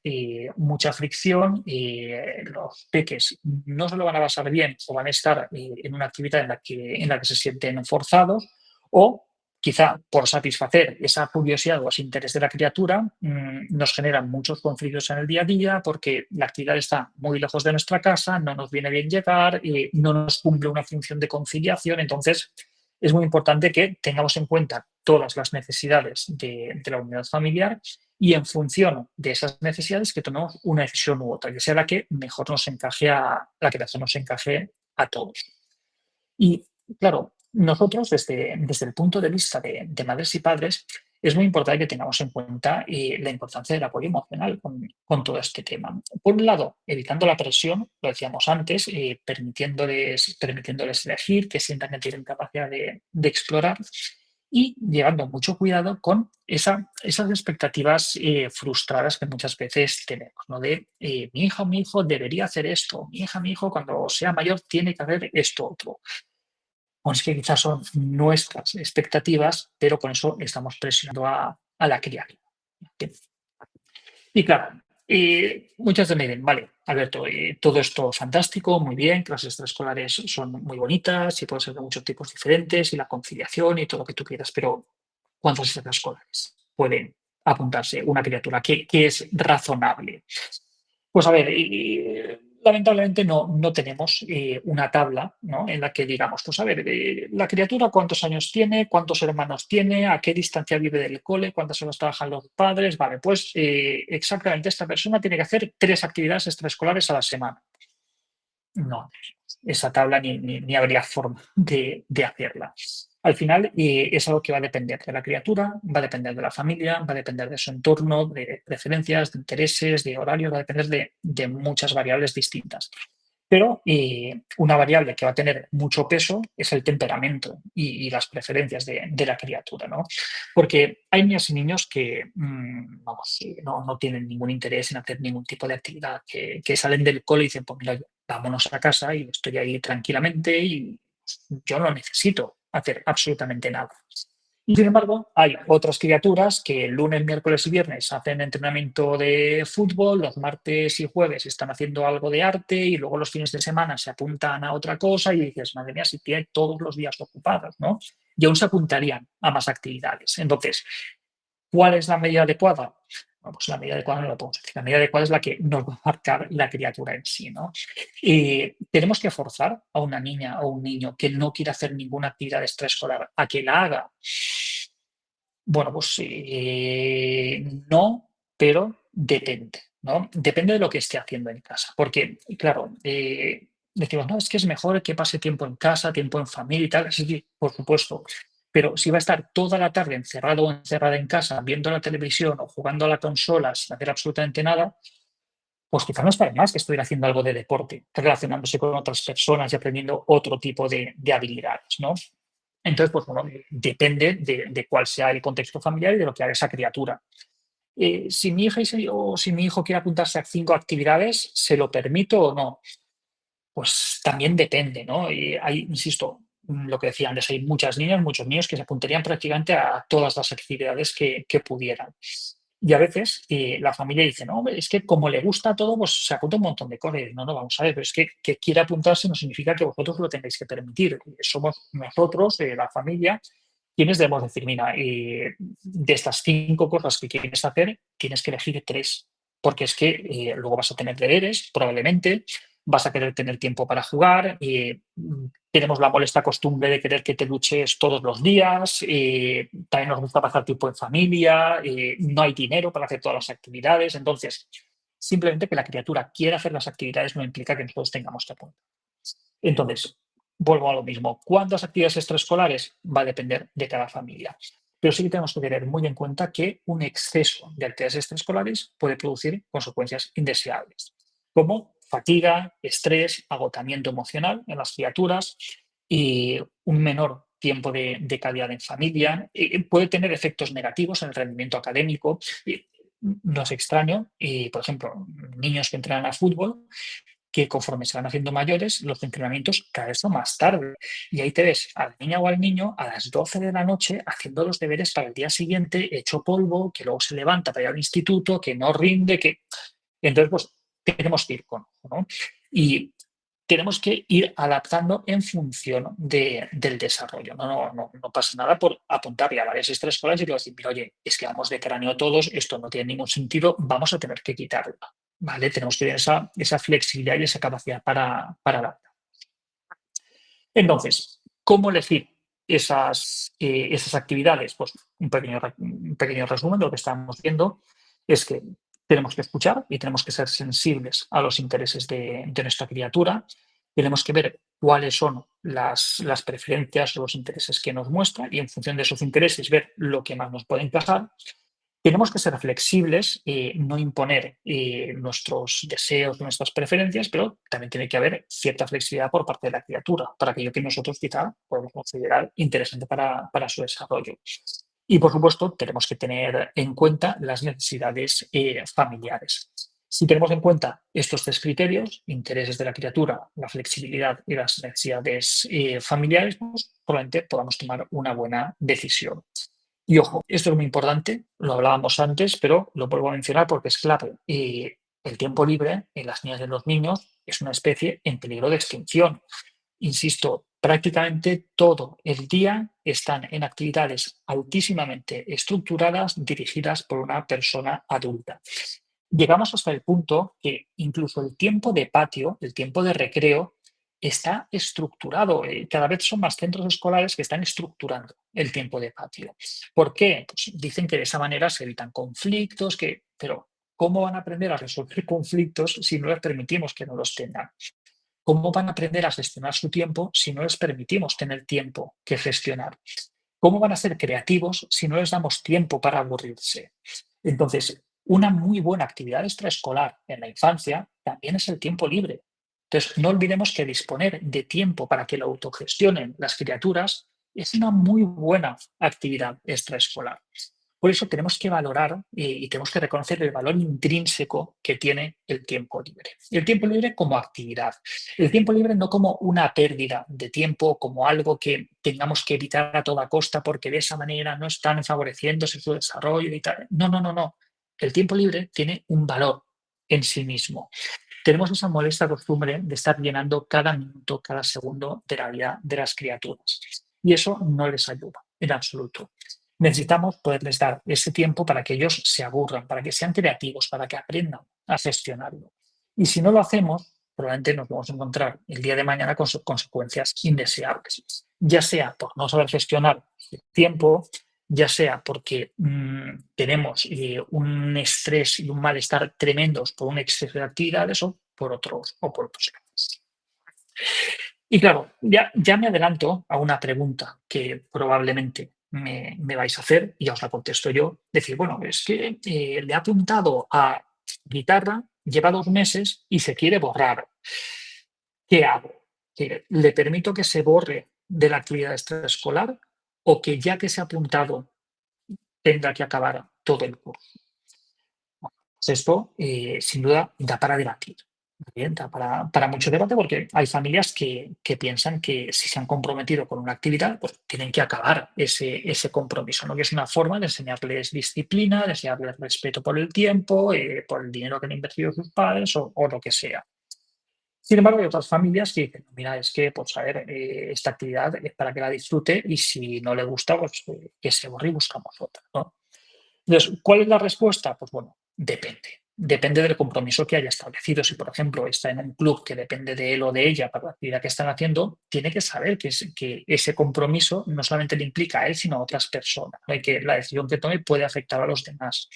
mucha fricción, los peques no se lo van a pasar bien o van a estar en una actividad en la que se sienten forzados o quizá por satisfacer esa curiosidad o ese interés de la criatura nos generan muchos conflictos en el día a día porque la actividad está muy lejos de nuestra casa, no nos viene bien llegar, no nos cumple una función de conciliación, entonces es muy importante que tengamos en cuenta todas las necesidades de la unidad familiar y en función de esas necesidades que tomemos una decisión u otra, que sea la que mejor nos encaje la que mejor nos encaje a todos. Y claro, nosotros desde el punto de vista de madres y padres, es muy importante que tengamos en cuenta la importancia del apoyo emocional con todo este tema. Por un lado, evitando la presión, lo decíamos antes, permitiéndoles elegir, que sientan que tienen capacidad de explorar y llevando mucho cuidado con esas expectativas frustradas que muchas veces tenemos, ¿no? De mi hija o mi hijo debería hacer esto, mi hija o mi hijo cuando sea mayor tiene que hacer esto otro. Pues que quizás son nuestras expectativas, pero con eso estamos presionando a la criatura. Y claro, muchas veces me dicen, vale, Alberto, todo esto fantástico, muy bien, clases extraescolares son muy bonitas y pueden ser de muchos tipos diferentes y la conciliación y todo lo que tú quieras, pero ¿cuántas extraescolares pueden apuntarse una criatura? ¿Qué es razonable? Pues a ver, lamentablemente no tenemos una tabla, ¿no? En la que digamos, pues a ver, la criatura cuántos años tiene, cuántos hermanos tiene, a qué distancia vive del cole, cuántas horas trabajan los padres, vale, pues exactamente esta persona tiene que hacer 3 actividades extraescolares a la semana. No, esa tabla ni habría forma de hacerla. Al final es algo que va a depender de la criatura, va a depender de la familia, va a depender de su entorno, de preferencias, de intereses, de horarios, va a depender de muchas variables distintas. Pero una variable que va a tener mucho peso es el temperamento y las preferencias de la criatura, ¿no? Porque hay niñas y niños que, vamos, no tienen ningún interés en hacer ningún tipo de actividad, que salen del cole y dicen, pues mira, vámonos a casa y estoy ahí tranquilamente y yo no necesito hacer absolutamente nada. Y sin embargo, hay otras criaturas que el lunes, miércoles y viernes hacen entrenamiento de fútbol, los martes y jueves están haciendo algo de arte y luego los fines de semana se apuntan a otra cosa y dices, madre mía, si tiene todos los días ocupados, ¿no? Y aún se apuntarían a más actividades. Entonces, ¿cuál es la medida adecuada? Bueno, pues la medida adecuada no la podemos decir. La medida adecuada es la que nos va a marcar la criatura en sí, ¿no? Tenemos que forzar a una niña o un niño que no quiere hacer ninguna actividad extraescolar a que la haga. Bueno, pues no, pero depende, ¿no? Depende de lo que esté haciendo en casa. Porque, claro, decimos, no, es que es mejor que pase tiempo en casa, tiempo en familia y tal. Sí, por supuesto. Pero si va a estar toda la tarde encerrado o encerrada en casa, viendo la televisión o jugando a la consola sin hacer absolutamente nada, pues quizá no está de más que estuviera haciendo algo de deporte, relacionándose con otras personas y aprendiendo otro tipo de habilidades, ¿no? Entonces, pues bueno, depende de cuál sea el contexto familiar y de lo que haga esa criatura. Si mi hija o si mi hijo quiere apuntarse a 5 actividades, ¿se lo permito o no? Pues también depende, ¿no? Y hay, insisto, lo que decía antes, hay muchas niñas, muchos niños que se apuntarían prácticamente a todas las actividades que pudieran. Y a veces la familia dice, no, hombre, es que como le gusta todo, pues se apunta un montón de cosas. Y no, no, vamos a ver, pero es que quiera apuntarse no significa que vosotros lo tengáis que permitir. Somos nosotros, la familia, quienes debemos decir, mira, de estas 5 cosas que quieres hacer, tienes que elegir 3, porque es que luego vas a tener deberes, probablemente, vas a querer tener tiempo para jugar, tenemos la molesta costumbre de querer que te duches todos los días, también nos gusta pasar tiempo en familia, no hay dinero para hacer todas las actividades, entonces simplemente que la criatura quiera hacer las actividades no implica que nosotros tengamos que apuntar. Entonces, vuelvo a lo mismo. ¿Cuántas actividades extraescolares? Va a depender de cada familia. pero sí que tenemos que tener muy en cuenta que un exceso de actividades extraescolares puede producir consecuencias indeseables, como fatiga, estrés, agotamiento emocional en las criaturas y un menor tiempo de calidad en familia. Puede tener efectos negativos en el rendimiento académico. No es extraño, por ejemplo, niños que entrenan a fútbol, que conforme se van haciendo mayores, los entrenamientos cada vez son más tarde. Y ahí te ves a la niña o al niño a las 12 de la noche haciendo los deberes para el día siguiente, hecho polvo, que luego se levanta para ir al instituto, que no rinde, que... Entonces, pues tenemos que ir con ojo, ¿no? Y tenemos que ir adaptando en función del desarrollo. No pasa nada por apuntar a varias extraescolares y luego decir, mira, oye, es que vamos de cráneo todos, esto no tiene ningún sentido, vamos a tener que quitarlo. ¿Vale? Tenemos que tener esa flexibilidad y esa capacidad para adaptar. Entonces, ¿cómo elegir esas actividades? Pues un pequeño resumen de lo que estamos viendo es que tenemos que escuchar y tenemos que ser sensibles a los intereses de nuestra criatura. Tenemos que ver cuáles son las preferencias o los intereses que nos muestra y en función de esos intereses ver lo que más nos puede encajar. Tenemos que ser flexibles, no imponer nuestros deseos, nuestras preferencias, pero también tiene que haber cierta flexibilidad por parte de la criatura para aquello que nosotros quizá podemos considerar interesante para su desarrollo. Y por supuesto, tenemos que tener en cuenta las necesidades familiares. Si tenemos en cuenta estos tres criterios, intereses de la criatura, la flexibilidad y las necesidades familiares, pues probablemente podamos tomar una buena decisión. Y ojo, esto es muy importante, lo hablábamos antes, pero lo vuelvo a mencionar porque es clave. El tiempo libre en las niñas y en los niños es una especie en peligro de extinción. Insisto, prácticamente todo el día están en actividades altísimamente estructuradas dirigidas por una persona adulta. Llegamos hasta el punto que incluso el tiempo de patio, el tiempo de recreo, está estructurado. Cada vez son más centros escolares que están estructurando el tiempo de patio. ¿Por qué? Pues dicen que de esa manera se evitan conflictos, pero ¿cómo van a aprender a resolver conflictos si no les permitimos que no los tengan? ¿Cómo van a aprender a gestionar su tiempo si no les permitimos tener tiempo que gestionar? ¿Cómo van a ser creativos si no les damos tiempo para aburrirse? Entonces, una muy buena actividad extraescolar en la infancia también es el tiempo libre. Entonces, no olvidemos que disponer de tiempo para que lo autogestionen las criaturas es una muy buena actividad extraescolar. Por eso tenemos que valorar y tenemos que reconocer el valor intrínseco que tiene el tiempo libre. El tiempo libre como actividad. El tiempo libre no como una pérdida de tiempo, como algo que tengamos que evitar a toda costa porque de esa manera no están favoreciéndose su desarrollo y tal. No. El tiempo libre tiene un valor en sí mismo. Tenemos esa molesta costumbre de estar llenando cada minuto, cada segundo de la vida de las criaturas. Y eso no les ayuda en absoluto. Necesitamos poderles dar ese tiempo para que ellos se aburran, para que sean creativos, para que aprendan a gestionarlo. Y si no lo hacemos, probablemente nos vamos a encontrar el día de mañana con consecuencias indeseables, ya sea por no saber gestionar el tiempo, ya sea porque tenemos un estrés y un malestar tremendos por un exceso de actividades o por otros casos. Y claro, ya me adelanto a una pregunta que probablemente me vais a hacer y ya os la contesto yo. Decir, bueno, es que le ha apuntado a guitarra, lleva 2 meses y se quiere borrar. ¿Qué hago? ¿Le permito que se borre de la actividad extraescolar o que ya que se ha apuntado tenga que acabar todo el curso? Pues esto, sin duda, da para debatir. Bien, da para mucho debate porque hay familias que piensan que si se han comprometido con una actividad, pues tienen que acabar ese compromiso, ¿no? Que es una forma de enseñarles disciplina, de enseñarles respeto por el tiempo, por el dinero que han invertido sus padres o lo que sea. Sin embargo, hay otras familias que dicen, mira, es que, pues a ver, esta actividad es para que la disfrute y si no le gusta, pues que se borre y buscamos otra, ¿no? Entonces, ¿cuál es la respuesta? Pues bueno, depende. Depende del compromiso que haya establecido. Si, por ejemplo, está en un club que depende de él o de ella para la actividad que están haciendo, tiene que saber que ese compromiso no solamente le implica a él, sino a otras personas, ¿no? Y que la decisión que tome puede afectar a los demás.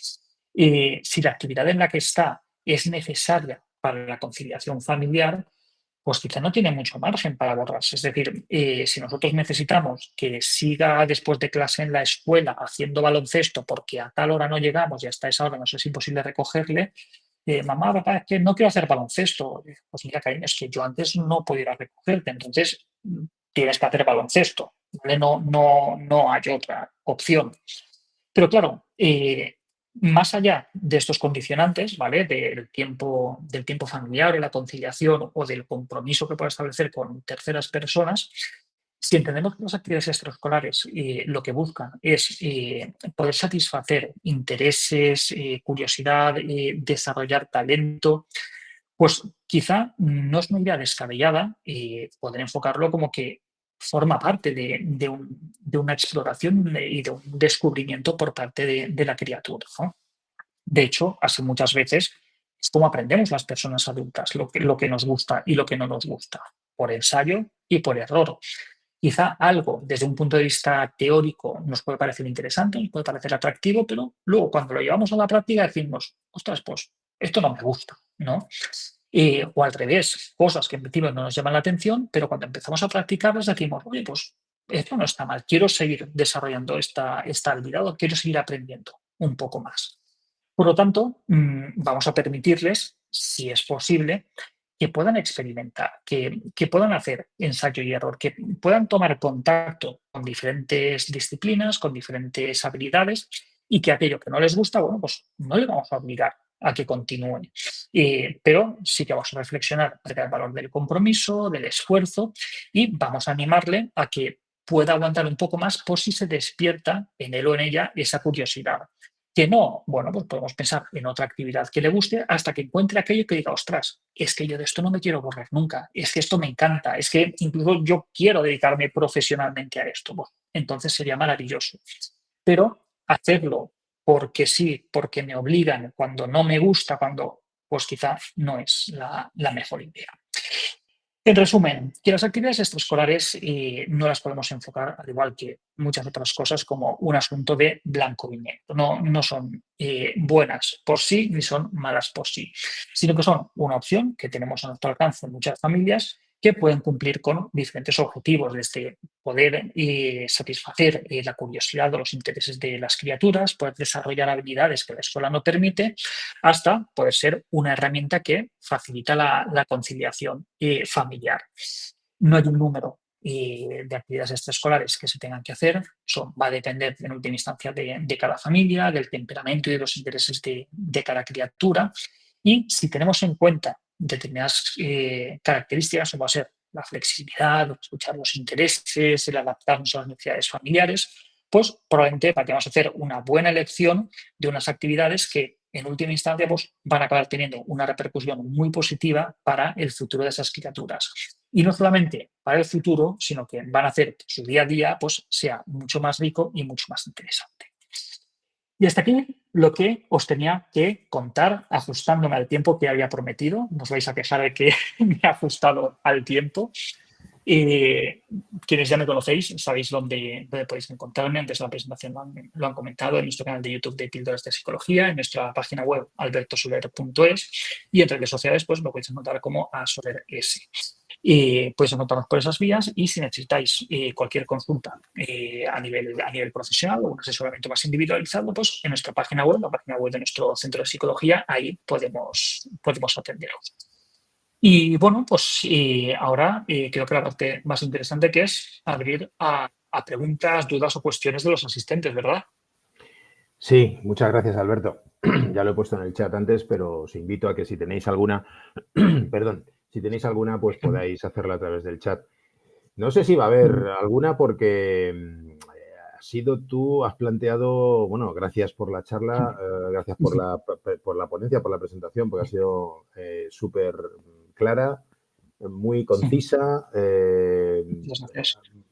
Si la actividad en la que está es necesaria para la conciliación familiar, pues quizá no tiene mucho margen para borrarse. Es decir, si nosotros necesitamos que siga después de clase en la escuela haciendo baloncesto porque a tal hora no llegamos y hasta esa hora nos es imposible recogerle, mamá, papá, es que no quiero hacer baloncesto. Pues mira, cariño, es que yo antes no podía ir a recogerte, entonces tienes que hacer baloncesto, ¿vale? No hay otra opción. Pero claro, más allá de estos condicionantes, ¿vale? Del tiempo familiar, de la conciliación o del compromiso que pueda establecer con terceras personas, si entendemos que las actividades extraescolares lo que buscan es poder satisfacer intereses, curiosidad, desarrollar talento, pues quizá no es una idea descabellada poder enfocarlo como que forma parte de una exploración y de un descubrimiento por parte de la criatura, ¿no? De hecho, así muchas veces es como aprendemos las personas adultas, lo que nos gusta y lo que no nos gusta, por ensayo y por error. Quizá algo desde un punto de vista teórico nos puede parecer interesante, nos puede parecer atractivo, pero luego cuando lo llevamos a la práctica decimos, ostras, pues esto no me gusta, ¿no? O al revés, cosas que en principio no nos llaman la atención, pero cuando empezamos a practicarlas decimos, oye, pues esto no está mal, quiero seguir desarrollando esta habilidad o quiero seguir aprendiendo un poco más. Por lo tanto, vamos a permitirles, si es posible, que puedan experimentar, que puedan hacer ensayo y error, que puedan tomar contacto con diferentes disciplinas, con diferentes habilidades y que aquello que no les gusta, bueno, pues no le vamos a obligar a que continúen. Pero sí que vamos a reflexionar acerca del valor del compromiso, del esfuerzo y vamos a animarle a que pueda aguantar un poco más por si se despierta en él o en ella esa curiosidad. Que no, bueno, pues podemos pensar en otra actividad que le guste hasta que encuentre aquello que diga, ostras, es que yo de esto no me quiero borrar nunca, es que esto me encanta, es que incluso yo quiero dedicarme profesionalmente a esto. Bueno, entonces sería maravilloso. Pero hacerlo porque sí, porque me obligan, cuando no me gusta, cuando, pues quizá no es la mejor idea. En resumen, que las actividades extraescolares no las podemos enfocar, al igual que muchas otras cosas, como un asunto de blanco y negro. No son buenas por sí ni son malas por sí, sino que son una opción que tenemos a nuestro alcance en muchas familias que pueden cumplir con diferentes objetivos, desde poder satisfacer la curiosidad o los intereses de las criaturas, poder desarrollar habilidades que la escuela no permite, hasta poder ser una herramienta que facilita la conciliación familiar. No hay un número de actividades extraescolares que se tengan que hacer, eso va a depender en última instancia de cada familia, del temperamento y de los intereses de cada criatura, y si tenemos en cuenta determinadas características, como va a ser la flexibilidad, escuchar los intereses, el adaptarnos a las necesidades familiares, pues probablemente vamos a hacer una buena elección de unas actividades que en última instancia pues, van a acabar teniendo una repercusión muy positiva para el futuro de esas criaturas. Y no solamente para el futuro, sino que van a hacer que su día a día pues, sea mucho más rico y mucho más interesante. Y hasta aquí lo que os tenía que contar, ajustándome al tiempo que había prometido. No os vais a quejar de que me he ajustado al tiempo. Quienes ya me conocéis sabéis dónde podéis encontrarme. Antes de la presentación lo han comentado en nuestro canal de YouTube de Píldoras de Psicología, en nuestra página web albertosoler.es y en redes sociales pues lo podéis encontrar como @soleres. Podéis encontrarnos por esas vías y si necesitáis cualquier consulta a nivel profesional o un asesoramiento más individualizado, pues en nuestra página web, la página web de nuestro centro de psicología, ahí podemos atenderos. Y bueno, pues ahora creo que la parte más interesante que es abrir a preguntas, dudas o cuestiones de los asistentes, ¿verdad? Sí, muchas gracias, Alberto. Ya lo he puesto en el chat antes, pero os invito a que si tenéis alguna, perdón, si tenéis alguna, pues podáis hacerla a través del chat. No sé si va a haber alguna porque has sido tú, has planteado, bueno, gracias por la charla, gracias por la ponencia, por la presentación, porque ha sido súper clara, muy concisa,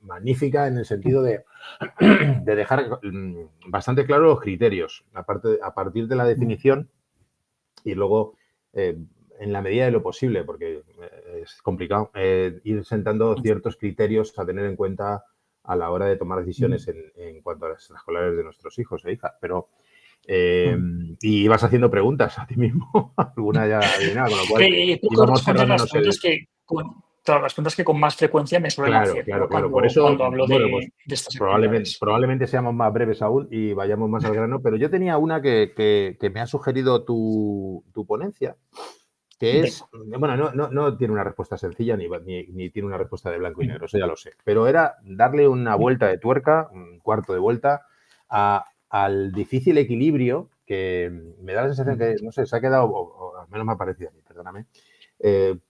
magnífica en el sentido de dejar bastante claro los criterios, a partir de la definición y luego, en la medida de lo posible, porque es complicado, ir sentando ciertos criterios a tener en cuenta a la hora de tomar decisiones en cuanto a las extraescolares de nuestros hijos e hijas. Pero, y ibas haciendo preguntas a ti mismo, alguna ya adivinada, con lo cual íbamos cerrándonos claro, las preguntas que con más frecuencia me suelen Claro, hacer, claro, ¿no? claro. Por Cuando, eso, cuando hablo bueno, pues de estas probablemente, actividades. probablemente seamos más breves aún y vayamos más al grano, pero yo tenía una que me ha sugerido tu ponencia, que es, Venga. bueno, no tiene una respuesta sencilla ni tiene una respuesta de blanco y negro, eso ya lo sé, pero era darle una vuelta de tuerca, un cuarto de vuelta, al difícil equilibrio que me da la sensación que, no sé, se ha quedado, o al menos me ha parecido a mí, perdóname,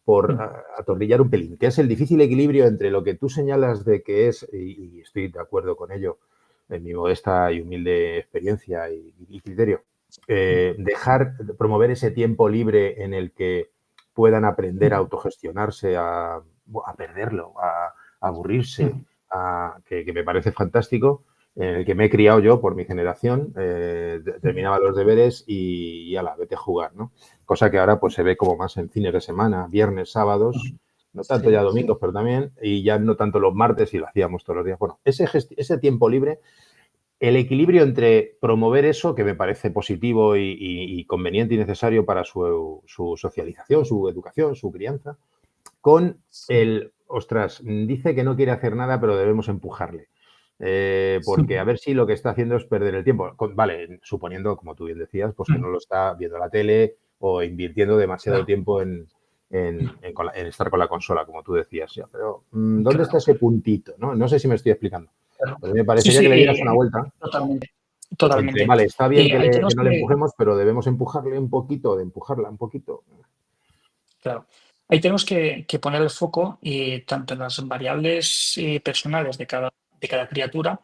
por atornillar un pelín, que es el difícil equilibrio entre lo que tú señalas de que es, y estoy de acuerdo con ello, en mi modesta y humilde experiencia y criterio, promover ese tiempo libre en el que puedan aprender a autogestionarse, a perderlo, a aburrirse, que me parece fantástico, en el que me he criado yo por mi generación, terminaba los deberes y ala, vete a jugar, ¿no? Cosa que ahora pues se ve como más en fines de semana, viernes, sábados, no tanto ya Sí. domingos, pero también, y ya no tanto los martes y lo hacíamos todos los días. Bueno, ese tiempo libre, el equilibrio entre promover eso, que me parece positivo y conveniente y necesario para su socialización, su educación, su crianza, con ostras, dice que no quiere hacer nada, pero debemos empujarle. Porque a ver si lo que está haciendo es perder el tiempo. Vale, suponiendo, como tú bien decías, pues que no lo está viendo la tele o invirtiendo demasiado Claro, tiempo en estar con la consola, como tú decías. Ya, pero, ¿dónde está claro, ese puntito? No sé si me estoy explicando. claro. Pues me Sí, parecería sí, que le dieras una vuelta totalmente, entre, totalmente. vale, está bien Ahí tenemos que le que, empujemos, pero debemos empujarle un poquito, de empujarla un poquito. claro, ahí tenemos que poner el foco tanto en las variables personales de cada criatura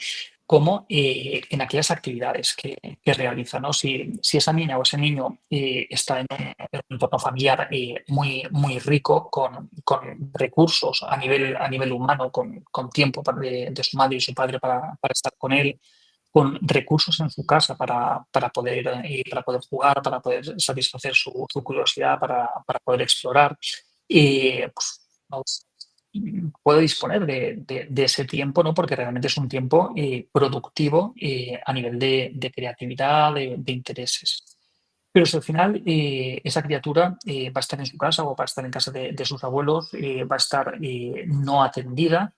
como en aquellas actividades que realiza, ¿no? Si esa niña o ese niño está en un entorno familiar muy rico, con recursos a nivel humano, con tiempo de su madre y su padre para estar con él, con recursos en su casa para poder jugar, para poder satisfacer su curiosidad, para poder explorar, pues, vamos, puede disponer de ese tiempo, ¿no? Porque realmente es un tiempo productivo a nivel de creatividad, de intereses. Pero si al final esa criatura va a estar en su casa o va a estar en casa de sus abuelos, va a estar no atendida,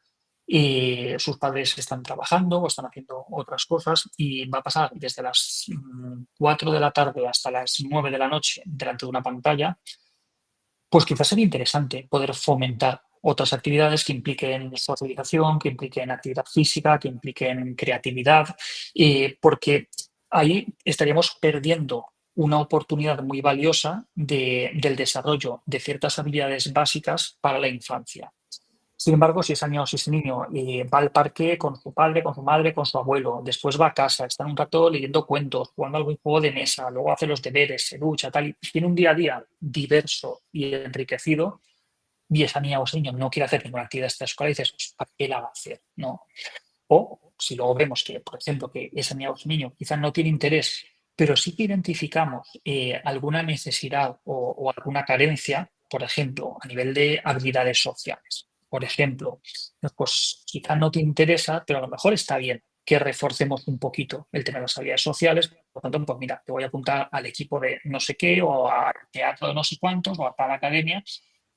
sus padres están trabajando o están haciendo otras cosas y va a pasar desde las 4 de la tarde hasta las 9 de la noche delante de una pantalla, pues quizás sería interesante poder fomentar otras actividades que impliquen socialización, que impliquen actividad física, que impliquen creatividad, porque ahí estaríamos perdiendo una oportunidad muy valiosa del desarrollo de ciertas habilidades básicas para la infancia. Sin embargo, si ese niño, va al parque con su padre, con su madre, con su abuelo, después va a casa, está un rato leyendo cuentos, jugando algún juego de mesa, luego hace los deberes, se ducha, tal, y tiene un día a día diverso y enriquecido, y esa niña o ese niño no quiere hacer ninguna actividad extraescolar, y dices, pues, ¿para qué la va a hacer? ¿No? O si luego vemos que, por ejemplo, que esa niña o ese niño quizás no tiene interés, pero sí que identificamos alguna necesidad o alguna carencia, por ejemplo, a nivel de habilidades sociales. Por ejemplo, pues quizás no te interesa, pero a lo mejor está bien que reforcemos un poquito el tema de las habilidades sociales. Por tanto, pues mira, te voy a apuntar al equipo de no sé qué o al teatro de no sé cuántos o a tal academia,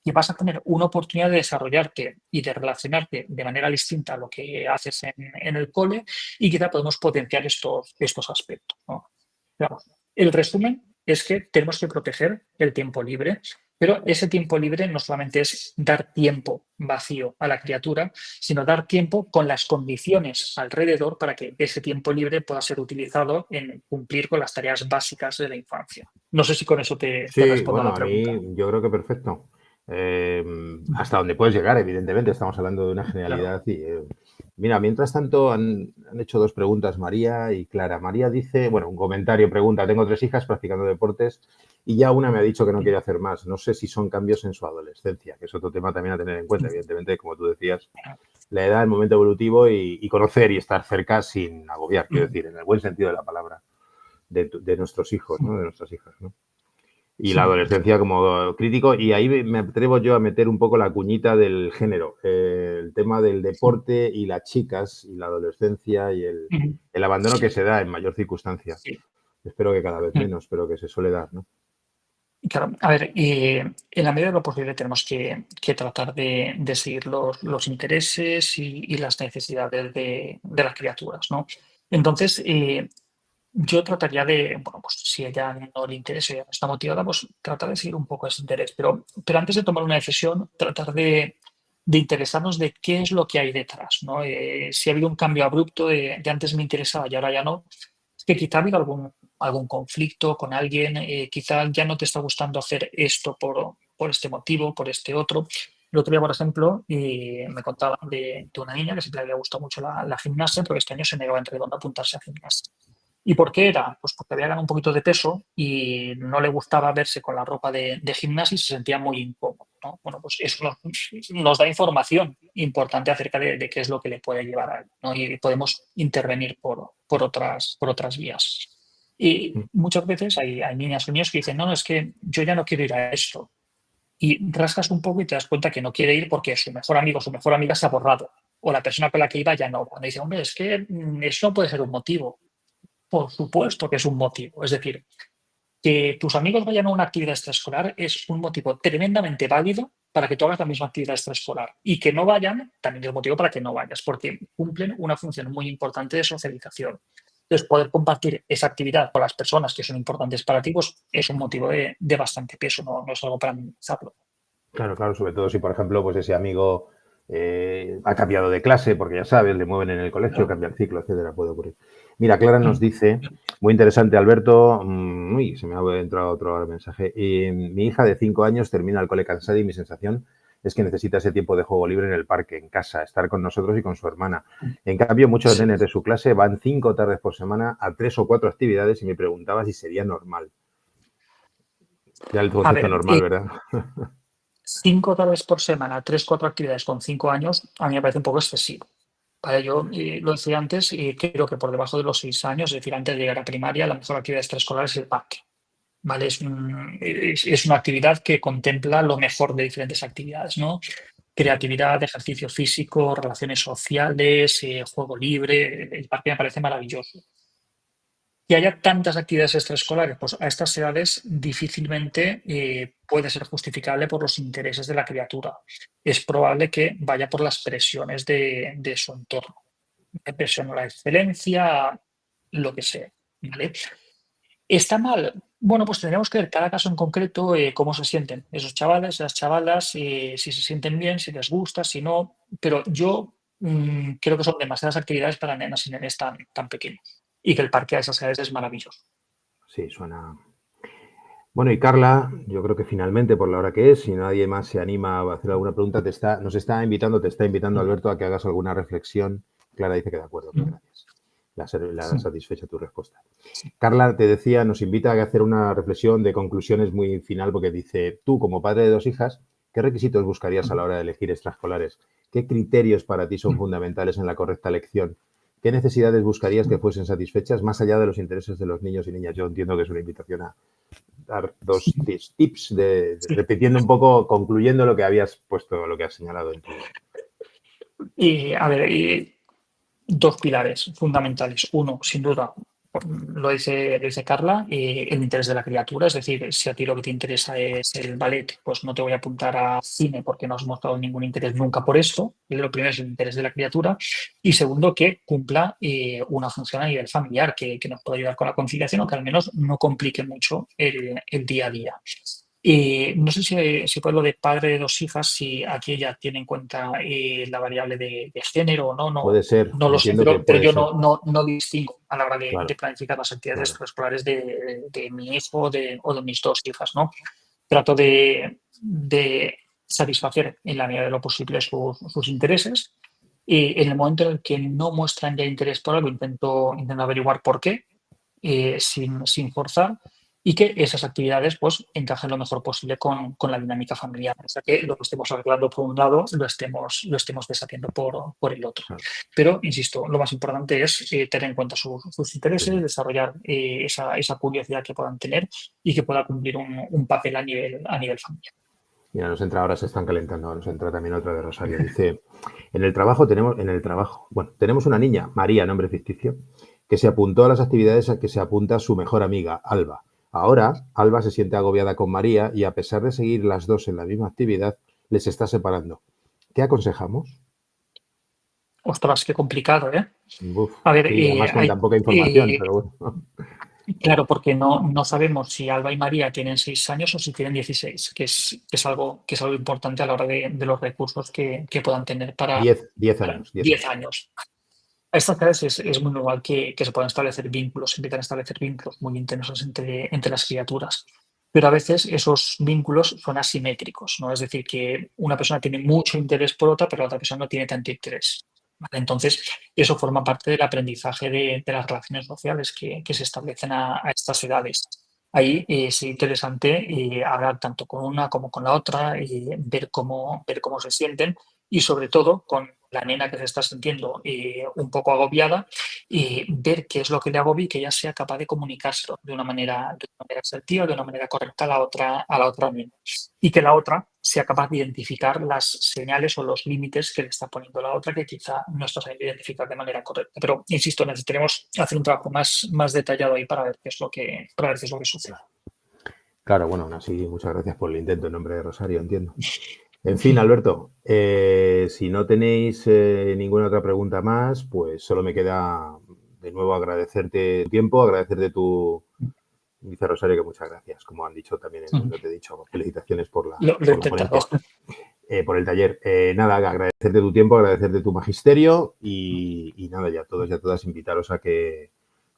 y vas a tener una oportunidad de desarrollarte y de relacionarte de manera distinta a lo que haces en el cole, y quizá podemos potenciar estos aspectos, ¿no? Digamos, el resumen es que tenemos que proteger el tiempo libre, pero ese tiempo libre no solamente es dar tiempo vacío a la criatura, sino dar tiempo con las condiciones alrededor para que ese tiempo libre pueda ser utilizado en cumplir con las tareas básicas de la infancia. No sé si con eso te Sí, respondo a bueno, la a pregunta. mí yo creo que perfecto. Hasta donde puedes llegar, evidentemente, estamos hablando de una Claro. generalidad. Mira, mientras tanto han hecho dos preguntas María y Clara. María dice, bueno, un comentario, pregunta, tengo tres hijas practicando deportes y ya una me ha dicho que no quiere hacer más. No sé si son cambios en su adolescencia, que es otro tema también a tener en cuenta. Evidentemente, como tú decías, la edad, el momento evolutivo y conocer y estar cerca sin agobiar, quiero decir, en el buen sentido de la palabra, de nuestros hijos, ¿no? De nuestras hijas, ¿no? Y la adolescencia como crítico. Y ahí me atrevo yo a meter un poco la cuñita del género, el tema del deporte y las chicas y la adolescencia y el abandono que se da en mayor circunstancia. Sí. Espero que cada vez menos, pero que se suele dar, ¿no? Claro, a ver, en la medida de lo posible tenemos que tratar de seguir los intereses y las necesidades de las criaturas, ¿no? Entonces, yo trataría de, bueno, pues si a ella no le interesa, ella no está motivada, pues tratar de seguir un poco ese interés. Pero antes de tomar una decisión, tratar de interesarnos de qué es lo que hay detrás, ¿no? Si ha habido un cambio abrupto de antes me interesaba y ahora ya no, es que quizá ha habido algún conflicto con alguien, quizá ya no te está gustando hacer esto por este motivo, por este otro. El otro día, por ejemplo, me contaban de una niña que siempre le había gustado mucho la gimnasia, pero este año se negaba en redondo a apuntarse a gimnasia. ¿Y por qué era? Pues porque había ganado un poquito de peso y no le gustaba verse con la ropa de gimnasia y se sentía muy incómodo, ¿no? Bueno, pues eso nos da información importante acerca de qué es lo que le puede llevar a él, ¿no? Y podemos intervenir por otras vías. Y muchas veces hay niñas o niños que dicen, no, es que yo ya no quiero ir a esto. Y rascas un poco y te das cuenta que no quiere ir porque su mejor amigo o su mejor amiga se ha borrado. O la persona con la que iba ya no. Cuando dice, hombre, es que eso no puede ser un motivo. Por supuesto que es un motivo. Es decir, que tus amigos vayan a una actividad extraescolar es un motivo tremendamente válido para que tú hagas la misma actividad extraescolar. Y que no vayan también es motivo para que no vayas, porque cumplen una función muy importante de socialización. Entonces, poder compartir esa actividad con las personas que son importantes para ti, pues es un motivo de bastante peso, no es algo para minimizarlo. Claro, claro, sobre todo si, por ejemplo, pues ese amigo ha cambiado de clase, porque ya sabes, le mueven en el colegio, cambia el ciclo, etcétera, puede ocurrir. Mira, Clara nos dice, muy interesante, Alberto, uy, se me ha entrado otro mensaje. Mi hija de 5 años termina el cole cansada y mi sensación es que necesita ese tiempo de juego libre en el parque, en casa, estar con nosotros y con su hermana. En cambio, muchos Sí. nenes de su clase van 5 tardes por semana a 3 o 4 actividades y me preguntaba si sería normal. Ya el A concepto ver, normal, ¿verdad? 5 tardes por semana, 3, 4 actividades con 5 años, a mí me parece un poco excesivo. Vale, yo lo decía antes y creo que por debajo de los 6 años, es decir, antes de llegar a primaria, la mejor actividad extraescolar es el parque. ¿Vale? Es una actividad que contempla lo mejor de diferentes actividades, ¿no? Creatividad, ejercicio físico, relaciones sociales, juego libre. El parque me parece maravilloso. Que haya tantas actividades extraescolares, pues a estas edades difícilmente puede ser justificable por los intereses de la criatura. Es probable que vaya por las presiones de su entorno. Presión a la excelencia, lo que sea. ¿Vale? ¿Está mal? Bueno, pues tendríamos que ver cada caso en concreto cómo se sienten esos chavales, esas chavalas, si se sienten bien, si les gusta, si no. Pero yo creo que son demasiadas actividades para nenas y nenes tan pequeños. Y que el parque a esas edades es maravilloso. Sí, suena. Bueno, y Carla, yo creo que finalmente, por la hora que es, si nadie más se anima a hacer alguna pregunta, te está invitando Alberto a que hagas alguna reflexión. Clara dice que de acuerdo, que gracias. La satisfecha tu respuesta. Carla te decía, nos invita a hacer una reflexión de conclusiones muy final, porque dice, tú como padre de 2 hijas, ¿qué requisitos buscarías a la hora de elegir extraescolares? ¿Qué criterios para ti son fundamentales en la correcta elección? ¿Qué necesidades buscarías que fuesen satisfechas más allá de los intereses de los niños y niñas? Yo entiendo que es una invitación a dar dos tips, repitiendo un poco, concluyendo lo que habías puesto, lo que has señalado en tu. Y a ver, dos pilares fundamentales. Uno, sin duda, lo dice Carla, el interés de la criatura. Es decir, si a ti lo que te interesa es el ballet, pues no te voy a apuntar a cine porque no has mostrado ningún interés nunca por esto. Lo primero es el interés de la criatura. Y segundo, que cumpla una función a nivel familiar que nos pueda ayudar con la conciliación o que al menos no complique mucho el día a día. No sé si por lo de padre de 2 hijas, si aquí ella tiene en cuenta la variable de género o no, Puede ser, no lo sé, entiendo que pero puede yo ser. no distingo a la hora de Claro, planificar las actividades claro. extraescolares de mi hijo o de mis 2 hijas, ¿no? Trato de satisfacer en la medida de lo posible sus intereses. Y en el momento en el que no muestran ya interés por algo, intento averiguar por qué, sin forzar, y que esas actividades pues encajen lo mejor posible con la dinámica familiar. O sea, que lo que estemos arreglando por un lado lo estemos deshaciendo por el otro. Claro. Pero, insisto, lo más importante es tener en cuenta sus intereses, desarrollar esa curiosidad que puedan tener y que pueda cumplir un papel a nivel familiar. Mira, nos entra ahora, se están calentando, nos entra también otra de Rosario. Dice, bueno, tenemos una niña, María, nombre ficticio, que se apuntó a las actividades a que se apunta su mejor amiga, Alba. Ahora, Alba se siente agobiada con María y a pesar de seguir las dos en la misma actividad, les está separando. ¿Qué aconsejamos? Ostras, qué complicado, ¿eh? Uf, A ver, sí, además con hay, tan poca información, pero bueno. claro, porque no sabemos si Alba y María tienen 6 años o si tienen 16, que es algo importante a la hora de los recursos que puedan tener para 10 años, 10 10 años. años. A estas edades es muy normal que se puedan establecer vínculos, se empiezan a establecer vínculos muy intensos entre las criaturas. Pero a veces esos vínculos son asimétricos, ¿no? Es decir, que una persona tiene mucho interés por otra, pero la otra persona no tiene tanto interés. ¿Vale? Entonces, eso forma parte del aprendizaje de las relaciones sociales que se establecen a estas edades. Ahí es interesante hablar tanto con una como con la otra, ver cómo se sienten y sobre todo con la nena que se está sintiendo un poco agobiada y ver qué es lo que le agobia y que ella sea capaz de comunicárselo de una manera asertiva, de una manera correcta a la otra nena. Y que la otra sea capaz de identificar las señales o los límites que le está poniendo la otra que quizá no está sabiendo identificar de manera correcta. Pero, insisto, necesitaremos hacer un trabajo más detallado ahí para ver qué es lo que sucede. Claro, bueno, aún así, muchas gracias por el intento en nombre de Rosario, entiendo. En fin, Alberto, si no tenéis ninguna otra pregunta más, pues solo me queda de nuevo agradecerte tu tiempo, agradecerte tu, dice Rosario que muchas gracias, como han dicho también, no te he dicho, felicitaciones por la, Lo he por la intentado. ponencia, por el taller. Nada, agradecerte tu tiempo, agradecerte tu magisterio y nada, ya todos y a todas invitaros a que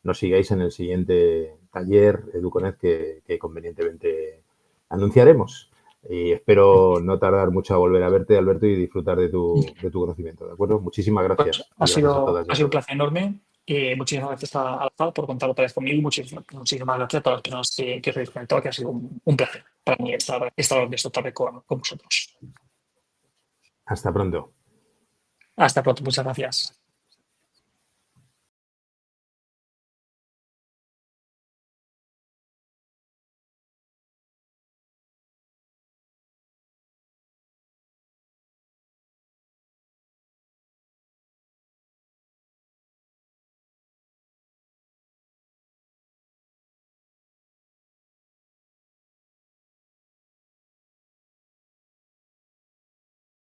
nos sigáis en el siguiente taller Educonet que convenientemente anunciaremos. Y espero no tardar mucho a volver a verte, Alberto, y disfrutar de tu conocimiento, ¿de acuerdo? Muchísimas Pues gracias ha y gracias a sido, todas y ha a sido un todos. placer enorme. Muchísimas gracias a Alfa por contar otra vez conmigo y muchísimas gracias a todas las personas que os habéis conectado, que ha sido un placer para mí estar esta tarde con vosotros. Hasta pronto. Hasta pronto, muchas gracias.